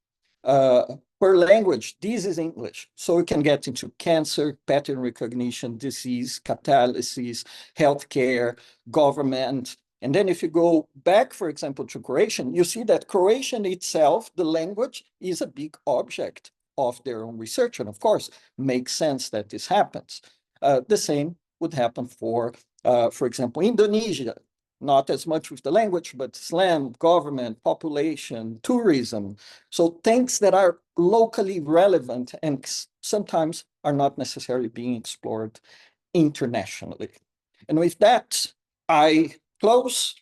per language, this is English. So we can get into cancer, pattern recognition, disease, catalysis, healthcare, government. And then if you go back, for example, to Croatian, you see that Croatian itself, the language, is a big object of their own research. And of course, makes sense that this happens. The same would happen for example, Indonesia. Not as much with the language, but Islam, government, population, tourism. So things that are locally relevant and sometimes are not necessarily being explored internationally. And with that, I close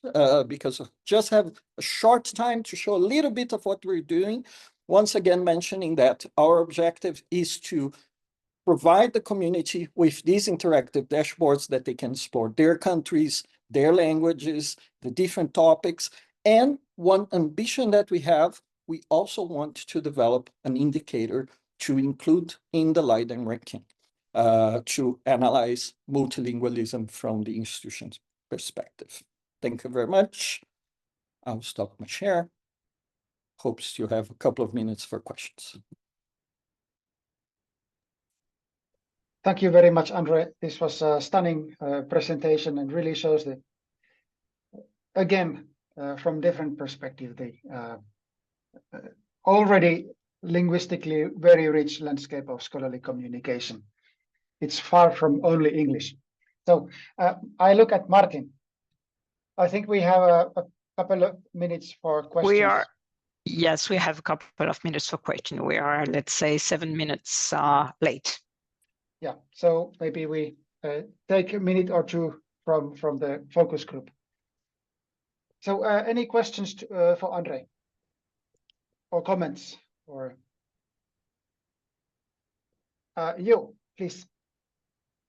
because I just have a short time to show a little bit of what we're doing. Once again, mentioning that our objective is to provide the community with these interactive dashboards that they can explore their countries, their languages, the different topics. And one ambition that we have, we also want to develop an indicator to include in the Leiden ranking to analyze multilingualism from the institution's perspective. Thank you very much. I'll stop my share. Hopes you have a couple of minutes for questions. Thank you very much, Andre. This was a stunning presentation and really shows the, again, from different perspective, the already linguistically very rich landscape of scholarly communication. It's far from only English. So I look at Martin. I think we have a couple of minutes for questions. Yes, we have a couple of minutes for questions. We are, let's say, 7 minutes late. Yeah, so maybe we take a minute or two from the focus group. So any questions for Andre? Or comments? Or you, please.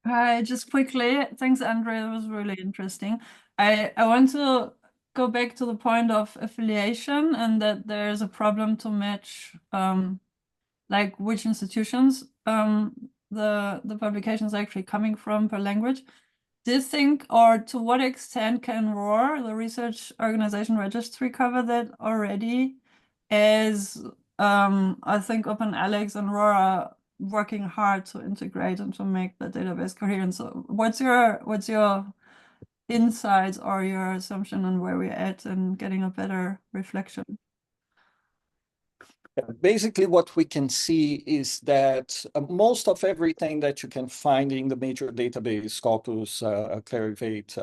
Hi, just quickly, thanks, Andre. It was really interesting. I want to go back to the point of affiliation and that there is a problem to match like which institutions the publication is actually coming from per language. Do you think, or to what extent can ROR, the Research Organization Registry, cover that already? As I think OpenAlex and ROR are working hard to integrate and to make the database coherent. So what's your insights or your assumption on where we're at and getting a better reflection? Basically, what we can see is that most of everything that you can find in the major database, Scopus, Clarivate,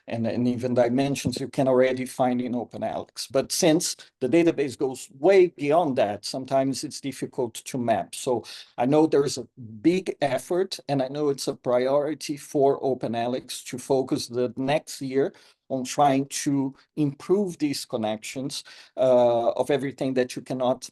and even Dimensions, you can already find in OpenAlex. But since the database goes way beyond that, sometimes it's difficult to map. So I know there is a big effort, and I know it's a priority for OpenAlex to focus the next year on trying to improve these connections of everything that you cannot,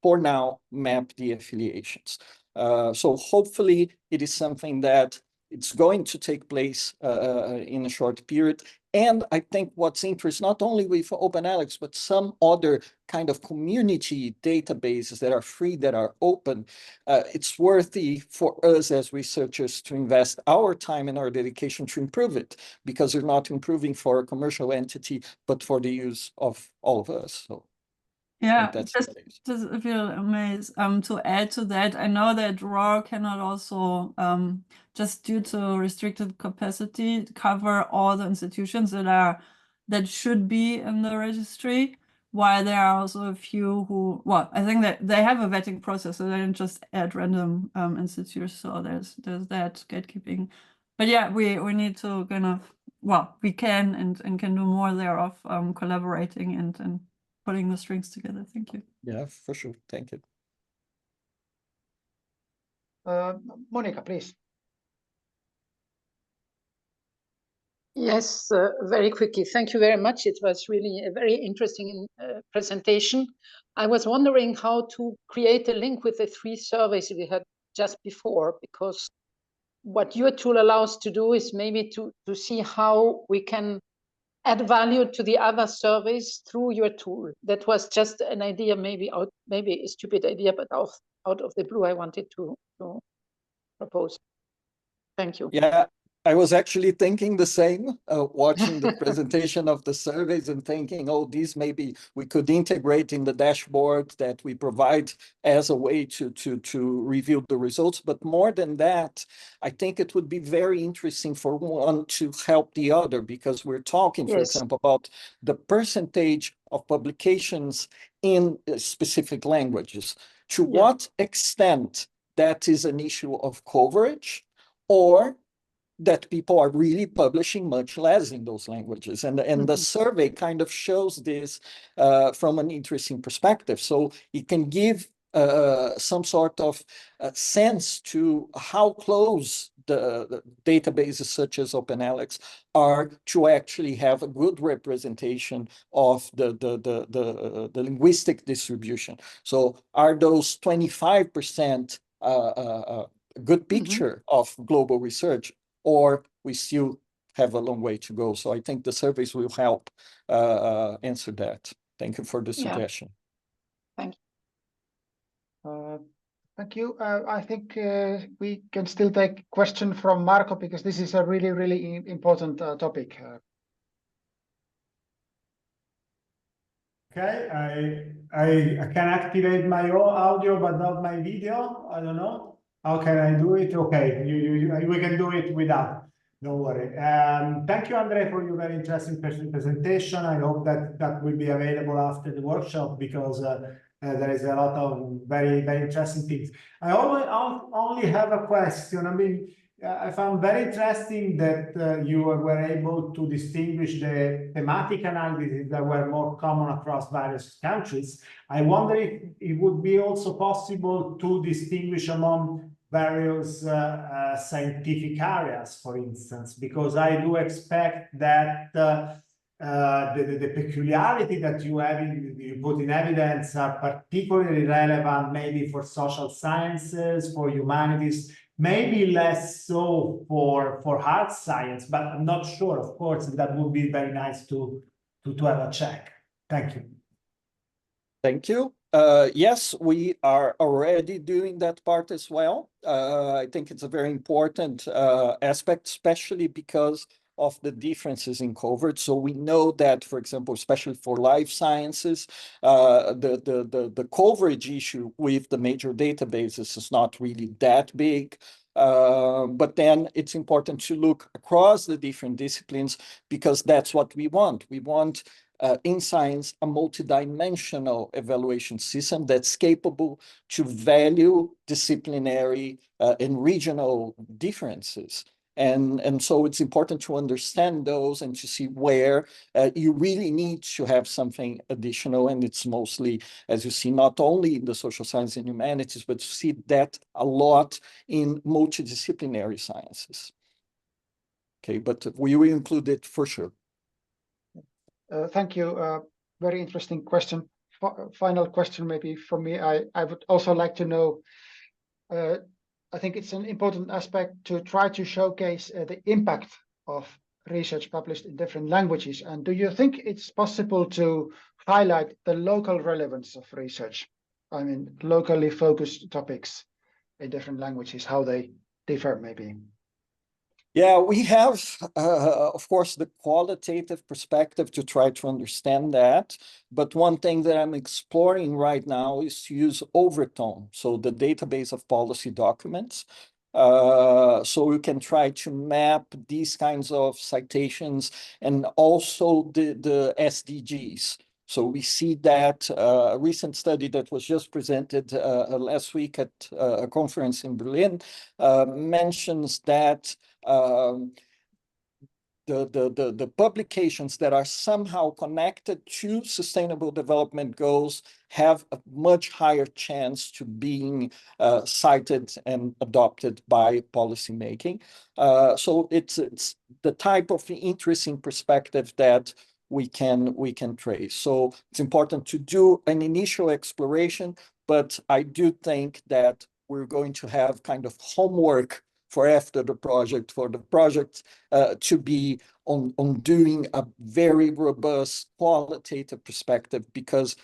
for now, map the affiliations. So hopefully it is something that it's going to take place in a short period. And I think what's interesting, not only with OpenAlex, but some other kind of community databases that are free, that are open, it's worthy for us as researchers to invest our time and our dedication to improve it, because they're not improving for a commercial entity, but for the use of all of us. So yeah, just if you may, to add to that, I know that ROR cannot also, just due to restricted capacity, cover all the institutions that should be in the registry, while there are also a few who, well, I think that they have a vetting process, so they don't just add random institutes, so there's that gatekeeping. But yeah, we need to kind of, well, we can and can do more thereof, collaborating and putting the strings together. Thank you. Yeah, for sure. Thank you. Monica, please. Yes, very quickly. Thank you very much. It was really a very interesting presentation. I was wondering how to create a link with the 3 surveys we had just before, because what your tool allows to do is maybe to see how we can add value to the other surveys through your tool. That was just an idea, maybe a stupid idea, but out of the blue, I wanted to propose. Thank you. Yeah, I was actually thinking the same, watching the presentation of the surveys and thinking, oh, these maybe we could integrate in the dashboard that we provide as a way to review the results. But more than that, I think it would be very interesting for one to help the other, because we're talking, for example, about the percentage of publications in specific languages. To what extent that is an issue of coverage, or that people are really publishing much less in those languages. And the survey kind of shows this from an interesting perspective. So it can give some sort of sense to how close the databases such as OpenAlex are to actually have a good representation of the linguistic distribution. So are those 25% a good picture of global research, or we still have a long way to go? So I think the surveys will help answer that. Thank you for the suggestion. Thank you. Thank you. I think we can still take question from Marco, because this is a really, really important topic. Okay, I can activate my audio, but not my video. I don't know. How can I do it? Okay, we can do it without. Don't worry. Thank you, Andre, for your very interesting presentation. I hope that will be available after the workshop, because there is a lot of very, very interesting things. I only have a question. I mean, I found very interesting that you were able to distinguish the thematic analyses that were more common across various countries. I wonder if it would be also possible to distinguish among various scientific areas, for instance, because I do expect that the peculiarity that you put in evidence are particularly relevant maybe for social sciences, for humanities, maybe less so for hard science, but I'm not sure, of course, and that would be very nice to have a check. Thank you. Thank you. Yes, we are already doing that part as well. I think it's a very important aspect, especially because of the differences in coverage. So we know that, for example, especially for life sciences, the coverage issue with the major databases is not really that big. But then it's important to look across the different disciplines, because that's what we want. We want in science a multidimensional evaluation system that's capable to value disciplinary and regional differences. And so it's important to understand those and to see where you really need to have something additional. And it's mostly, as you see, not only in the social sciences and humanities, but you see that a lot in multidisciplinary sciences. Okay, but we will include it for sure. Thank you. Very interesting question. Final question maybe from me. I would also like to know, I think it's an important aspect to try to showcase the impact of research published in different languages. And do you think it's possible to highlight the local relevance of research? I mean, locally focused topics in different languages, how they differ maybe? Yeah, we have, of course, the qualitative perspective to try to understand that. But one thing that I'm exploring right now is to use Overtone, so the database of policy documents. So we can try to map these kinds of citations and also the SDGs. So we see that a recent study that was just presented last week at a conference in Berlin mentions that the publications that are somehow connected to sustainable development goals have a much higher chance to being cited and adopted by policymaking. So it's the type of interesting perspective that we can trace. So it's important to do an initial exploration, but I do think that we're going to have kind of homework for after the project, for the project to be on doing a very robust qualitative perspective, because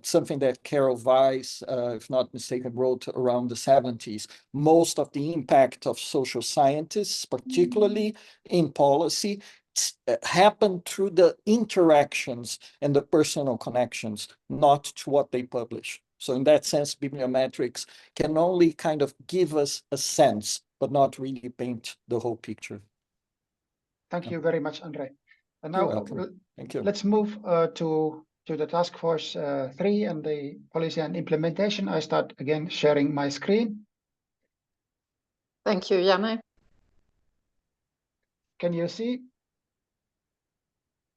something that Carol Weiss, if not mistaken, wrote around the 70s, most of the impact of social scientists, particularly in policy, happen through the interactions and the personal connections, not to what they publish. So in that sense, bibliometrics can only kind of give us a sense, but not really paint the whole picture. Thank you very much, Andre. And now Thank you. Let's move to the task force 3 and the policy and implementation. I start again sharing my screen. Thank you, Janne. Can you see?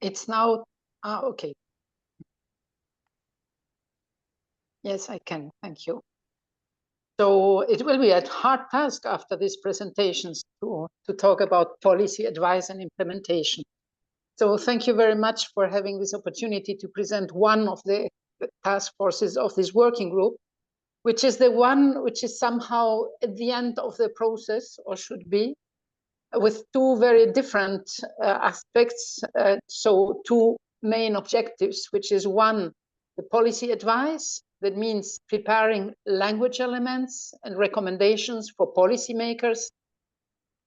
It's now, okay. Yes, I can. Thank you. So it will be a hard task after these presentations to talk about policy advice and implementation. So thank you very much for having this opportunity to present one of the task forces of this working group, which is the one which is somehow at the end of the process, or should be, with two very different aspects. So two main objectives, which is one, the policy advice. That means preparing language elements and recommendations for policymakers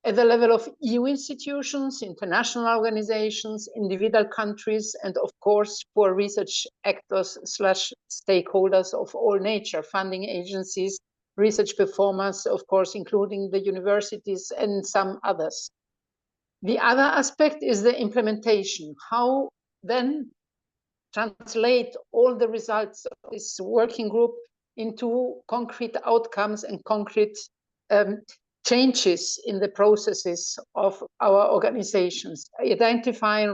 at the level of EU institutions, international organizations, individual countries, and of course for research actors / stakeholders of all nature, funding agencies, research performers, of course, including the universities and some others. The other aspect is the implementation. How then translate all the results of this working group into concrete outcomes and concrete changes in the processes of our organizations, identifying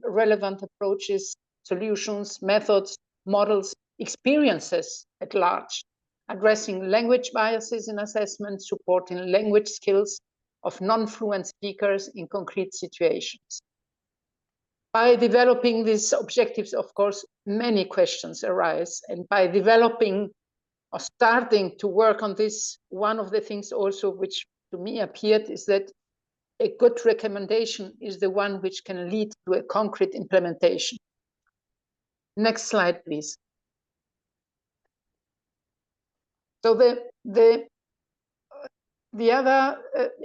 relevant approaches, solutions, methods, models, experiences at large, addressing language biases in assessment, supporting language skills of non-fluent speakers in concrete situations. By developing these objectives, of course, many questions arise, and by developing or starting to work on this, one of the things also which to me appeared is that a good recommendation is the one which can lead to a concrete implementation. Next slide, please. So the other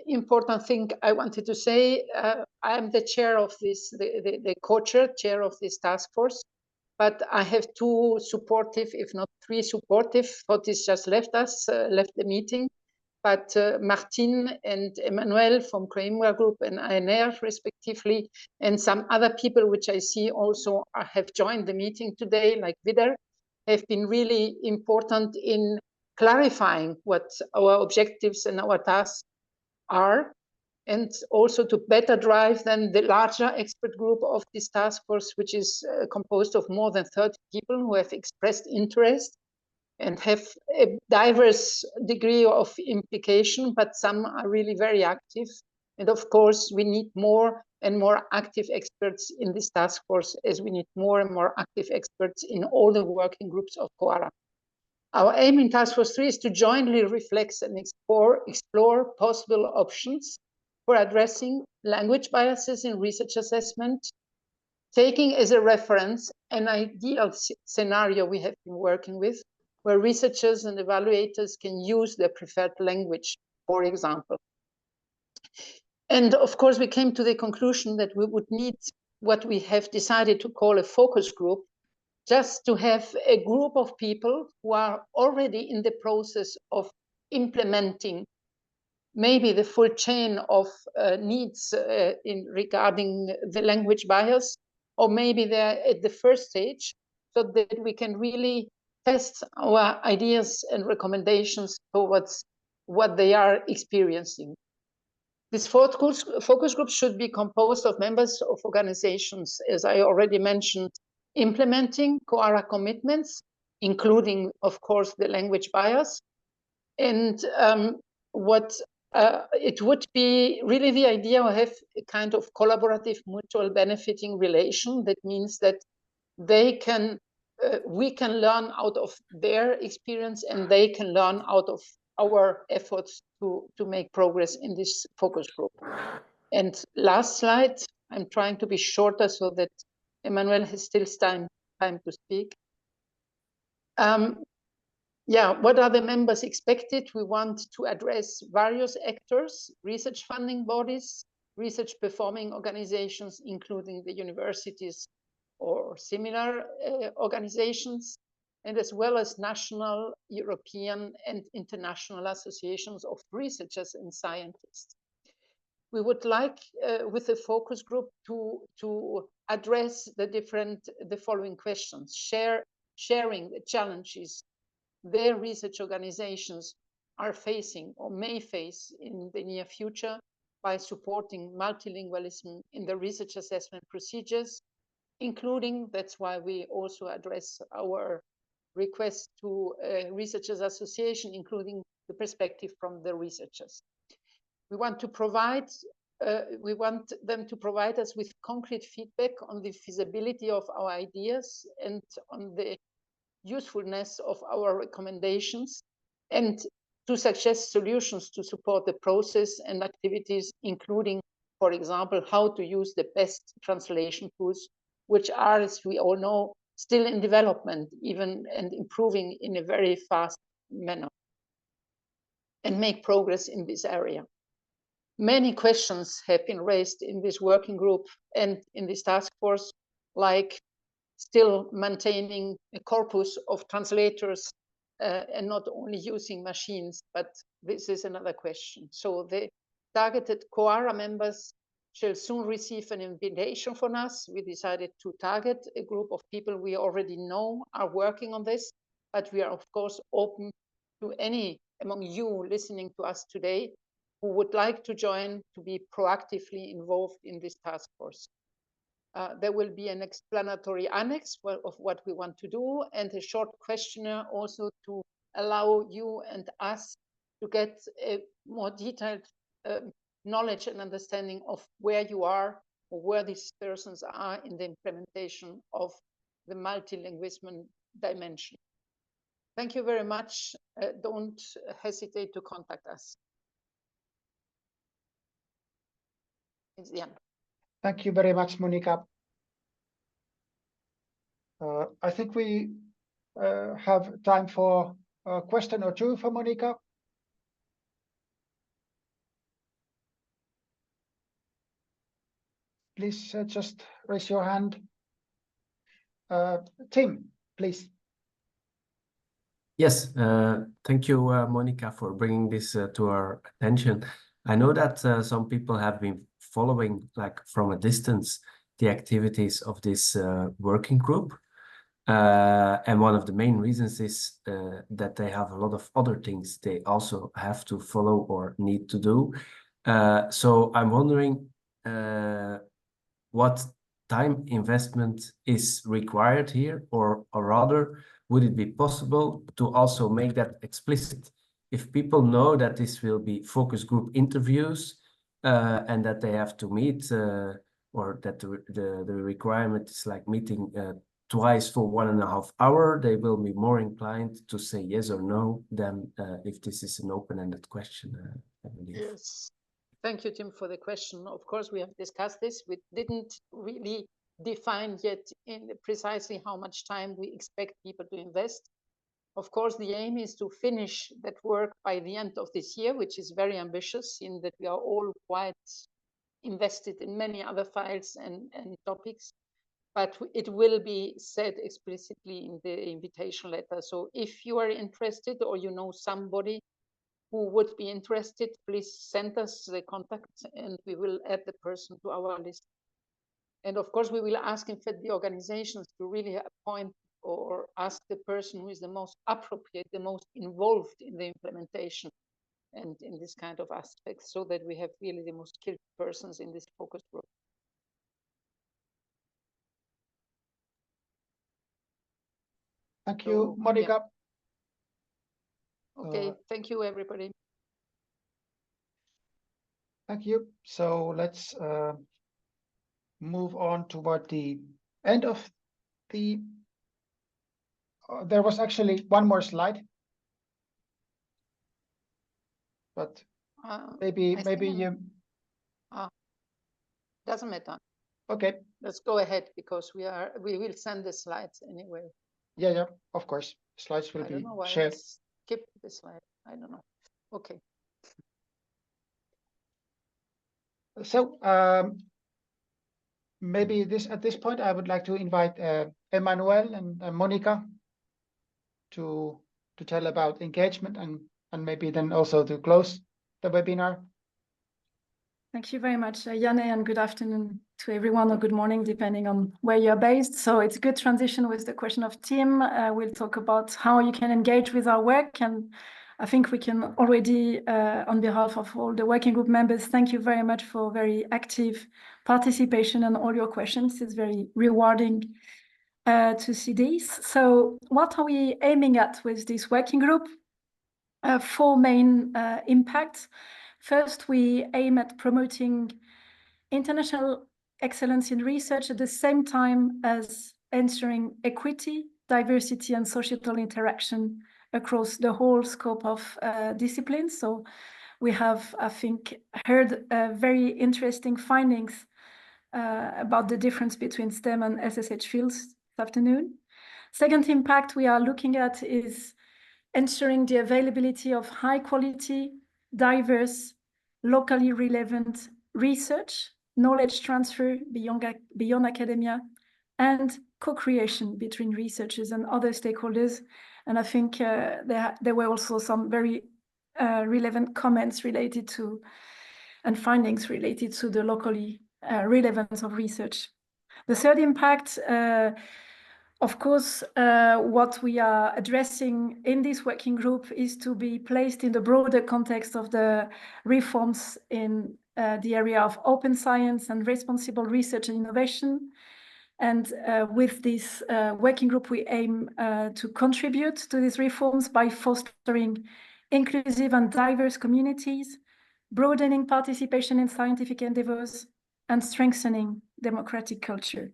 important thing I wanted to say, I am the chair of this, the co-chair of this task force, but I have two supportive, if not three supportive. Fotis just left the meeting, but Martin and Emmanuel from CoARA Group and ANR respectively, and some other people which I see also have joined the meeting today, like Vidar, have been really important in clarifying what our objectives and our tasks are, and also to better drive then the larger expert group of this task force, which is composed of more than 30 people who have expressed interest and have a diverse degree of implication, but some are really very active. And of course, we need more and more active experts in this task force, as we need more and more active experts in all the working groups of CoARA. Our aim in Task Force 3 is to jointly reflect and explore possible options for addressing language biases in research assessment, taking as a reference an ideal scenario we have been working with, where researchers and evaluators can use their preferred language, for example. And of course, we came to the conclusion that we would need what we have decided to call a focus group, just to have a group of people who are already in the process of implementing maybe the full chain of needs regarding the language bias, or maybe they're at the first stage, so that we can really test our ideas and recommendations towards what they are experiencing. This focus group should be composed of members of organizations, as I already mentioned, implementing CoARA commitments, including, of course, the language bias. And it would be really the idea to have a kind of collaborative, mutual benefiting relation. That means that they can, we can learn out of their experience, and they can learn out of our efforts to make progress in this focus group. And last slide, I'm trying to be shorter so that Emmanuel has still time to speak. Yeah, what are the members expected? We want to address various actors, research funding bodies, research performing organizations, including the universities or similar organizations, and as well as national, European, and international associations of researchers and scientists. We would like, with the focus group, to address the following questions: sharing the challenges their research organizations are facing or may face in the near future by supporting multilingualism in the research assessment procedures, including, that's why we also address our request to Researchers Association, including the perspective from the researchers. We want to provide, we want them to provide us with concrete feedback on the feasibility of our ideas and on the usefulness of our recommendations, and to suggest solutions to support the process and activities, including, for example, how to use the best translation tools, which are, as we all know, still in development, even and improving in a very fast manner, and make progress in this area. Many questions have been raised in this working group and in this task force, like still maintaining a corpus of translators and not only using machines, but this is another question. So the targeted CoARA members shall soon receive an invitation from us. We decided to target a group of people we already know are working on this, but we are of course open to any among you listening to us today who would like to join, to be proactively involved in this task force. There will be an explanatory annex of what we want to do, and a short questionnaire also to allow you and us to get a more detailed knowledge and understanding of where you are or where these persons are in the implementation of the multilingualism dimension. Thank you very much. Don't hesitate to contact us. It's the end. Thank you very much, Monica. I think we have time for a question or two for Monica. Please just raise your hand. Tim, please. Yes, thank you, Monica, for bringing this to our attention. I know that some people have been following, like from a distance, the activities of this working group. And one of the main reasons is that they have a lot of other things they also have to follow or need to do. So I'm wondering what time investment is required here, or rather, would it be possible to also make that explicit? If people know that this will be focus group interviews and that they have to meet, or that the requirement is like meeting twice for 1.5 hours, they will be more inclined to say yes or no than if this is an open-ended question, I believe. Yes. Thank you, Tim, for the question. Of course, we have discussed this. We didn't really define yet in precisely how much time we expect people to invest. Of course, the aim is to finish that work by the end of this year, which is very ambitious in that we are all quite invested in many other files and topics. But it will be said explicitly in the invitation letter. So if you are interested or you know somebody who would be interested, please send us the contact and we will add the person to our list. And of course, we will ask in fact the organizations to really appoint or ask the person who is the most appropriate, the most involved in the implementation and in this kind of aspects, so that we have really the most skilled persons in this focus group. Thank you, Monica. Yeah. Okay, thank you, everybody. Thank you. So let's move on toward the end of the. There was actually one more slide, but maybe you. Doesn't matter. Okay. Let's go ahead because we will send the slides anyway. Yeah, of course. Slides will be shared. Skip the slide. I don't know. Okay. So maybe at this point, I would like to invite Emmanuel and Monica to tell about engagement and maybe then also to close the webinar. Thank you very much, Janne, and good afternoon to everyone, or good morning, depending on where you're based. So it's a good transition with the question of Tim. We'll talk about how you can engage with our work. And I think we can already, on behalf of all the working group members, thank you very much for very active participation and all your questions. It's very rewarding to see this. So what are we aiming at with this working group? four main impacts. First, we aim at promoting international excellence in research at the same time as ensuring equity, diversity, and societal interaction across the whole scope of disciplines. So we have, I think, heard very interesting findings about the difference between STEM and SSH fields this afternoon. Second impact we are looking at is ensuring the availability of high quality, diverse, locally relevant research, knowledge transfer beyond academia, and co-creation between researchers and other stakeholders. And I think there were also some very relevant comments related to and findings related to the locally relevance of research. The third impact, of course, what we are addressing in this working group is to be placed in the broader context of the reforms in the area of open science and responsible research and innovation. And with this working group, we aim to contribute to these reforms by fostering inclusive and diverse communities, broadening participation in scientific endeavors, and strengthening democratic culture.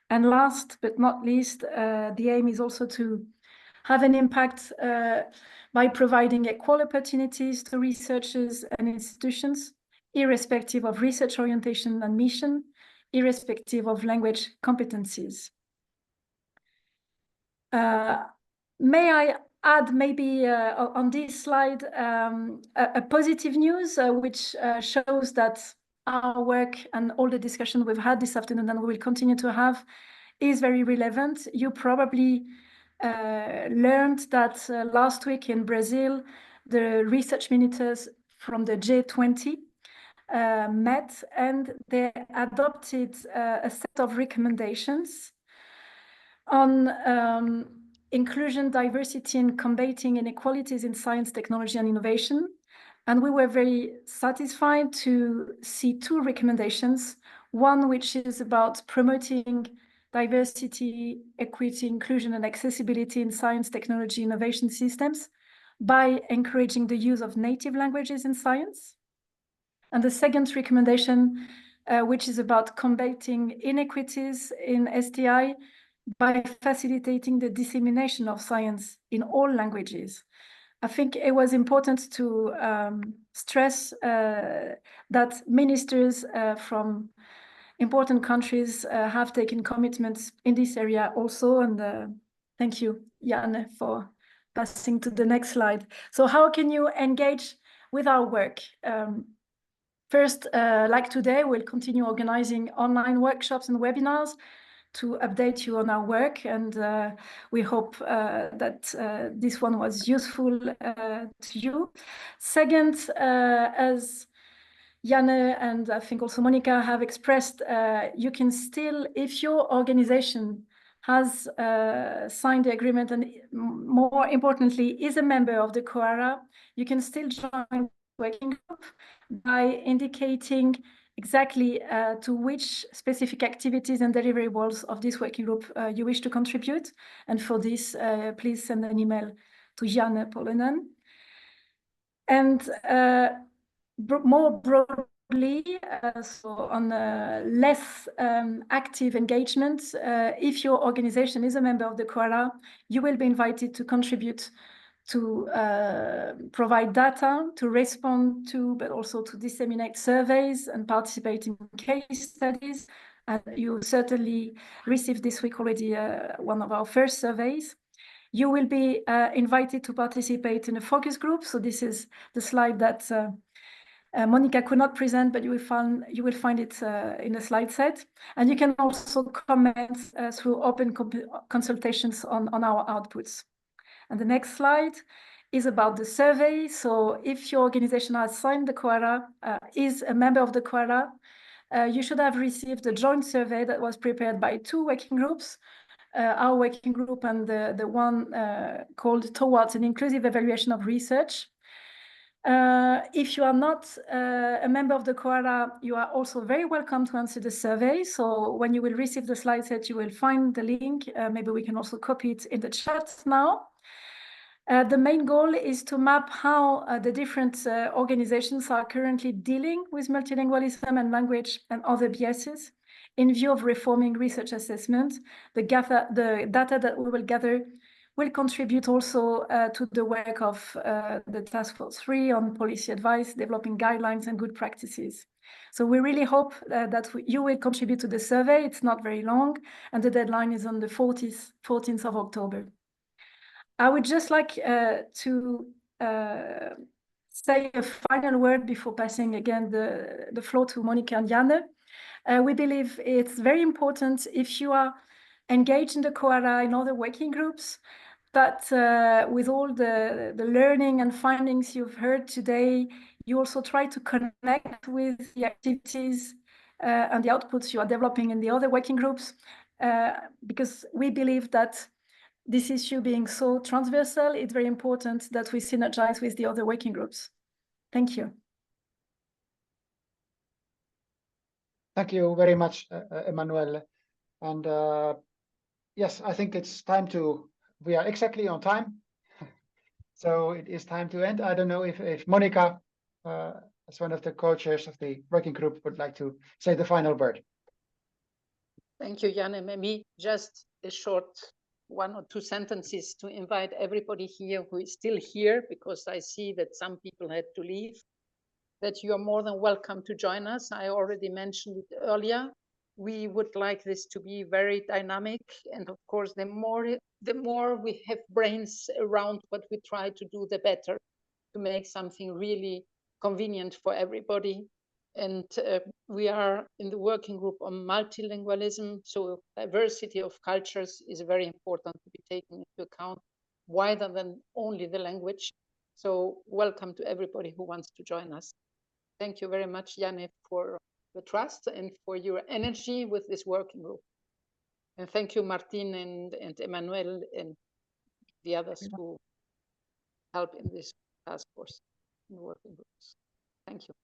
And last but not least, the aim is also to have an impact by providing equal opportunities to researchers and institutions, irrespective of research orientation and mission, irrespective of language competencies. May I add maybe on this slide a positive news, which shows that our work and all the discussion we've had this afternoon and we will continue to have is very relevant. You probably learned that last week in Brazil, the research ministers from the G20 met and they adopted a set of recommendations on inclusion, diversity, and combating inequalities in science, technology, and innovation. And we were very satisfied to see two recommendations. One, which is about promoting diversity, equity, inclusion, and accessibility in science, technology, innovation systems by encouraging the use of native languages in science. And the second recommendation, which is about combating inequities in STI by facilitating the dissemination of science in all languages. I think it was important to stress that ministers from important countries have taken commitments in this area also. And thank you, Janne, for passing to the next slide. So how can you engage with our work? First, like today, we'll continue organizing online workshops and webinars to update you on our work, and we hope that this one was useful to you. Second, as Janne and I think also Monica have expressed, you can still, if your organization has signed the agreement and more importantly is a member of the CoARA, you can still join the working group by indicating exactly to which specific activities and deliverables of this working group you wish to contribute. And for this, please send an email to Janne Polonen. And more broadly, so on less active engagement, if your organization is a member of the CoARA, you will be invited to contribute to provide data, to respond to, but also to disseminate surveys and participate in case studies. And you certainly received this week already one of our first surveys. You will be invited to participate in a focus group. So this is the slide that Monica could not present, but you will find it in the slide set. And you can also comment through open consultations on our outputs. And the next slide is about the survey. So if your organization has signed the CoARA, is a member of the CoARA, you should have received a joint survey that was prepared by two working groups, our working group and the one called Towards an Inclusive Evaluation of Research. If you are not a member of the CoARA, you are also very welcome to answer the survey. So when you will receive the slide set, you will find the link. Maybe we can also copy it in the chat now. The main goal is to map how the different organizations are currently dealing with multilingualism and language and other biases in view of reforming research assessment. The data that we will gather will contribute also to the work of the Task Force 3 on policy advice, developing guidelines and good practices. So we really hope that you will contribute to the survey. It's not very long, and the deadline is on the 14th of October. I would just like to say a final word before passing again the floor to Monica and Janne. We believe it's very important if you are engaged in the CoARA in other working groups, but with all the learning and findings you've heard today, you also try to connect with the activities and the outputs you are developing in the other working groups, because we believe that this issue being so transversal, it's very important that we synergize with the other working groups. Thank you. Thank you very much, Emmanuel. And yes, I think it's time we are exactly on time. So it is time to end. I don't know if Monica, as one of the co-chairs of the working group, would like to say the final word. Thank you, Janne. Maybe just a short 1 or 2 sentences to invite everybody here who is still here, because I see that some people had to leave, that you are more than welcome to join us. I already mentioned it earlier. We would like this to be very dynamic. And of course, the more we have brains around what we try to do, the better, to make something really convenient for everybody. And we are in the working group on multilingualism, so diversity of cultures is very important to be taken into account, wider than only the language. So welcome to everybody who wants to join us. Thank you very much, Janne, for the trust and for your energy with this working group. And thank you, Martin and Emmanuel and the others who help in this task force and working groups. Thank you.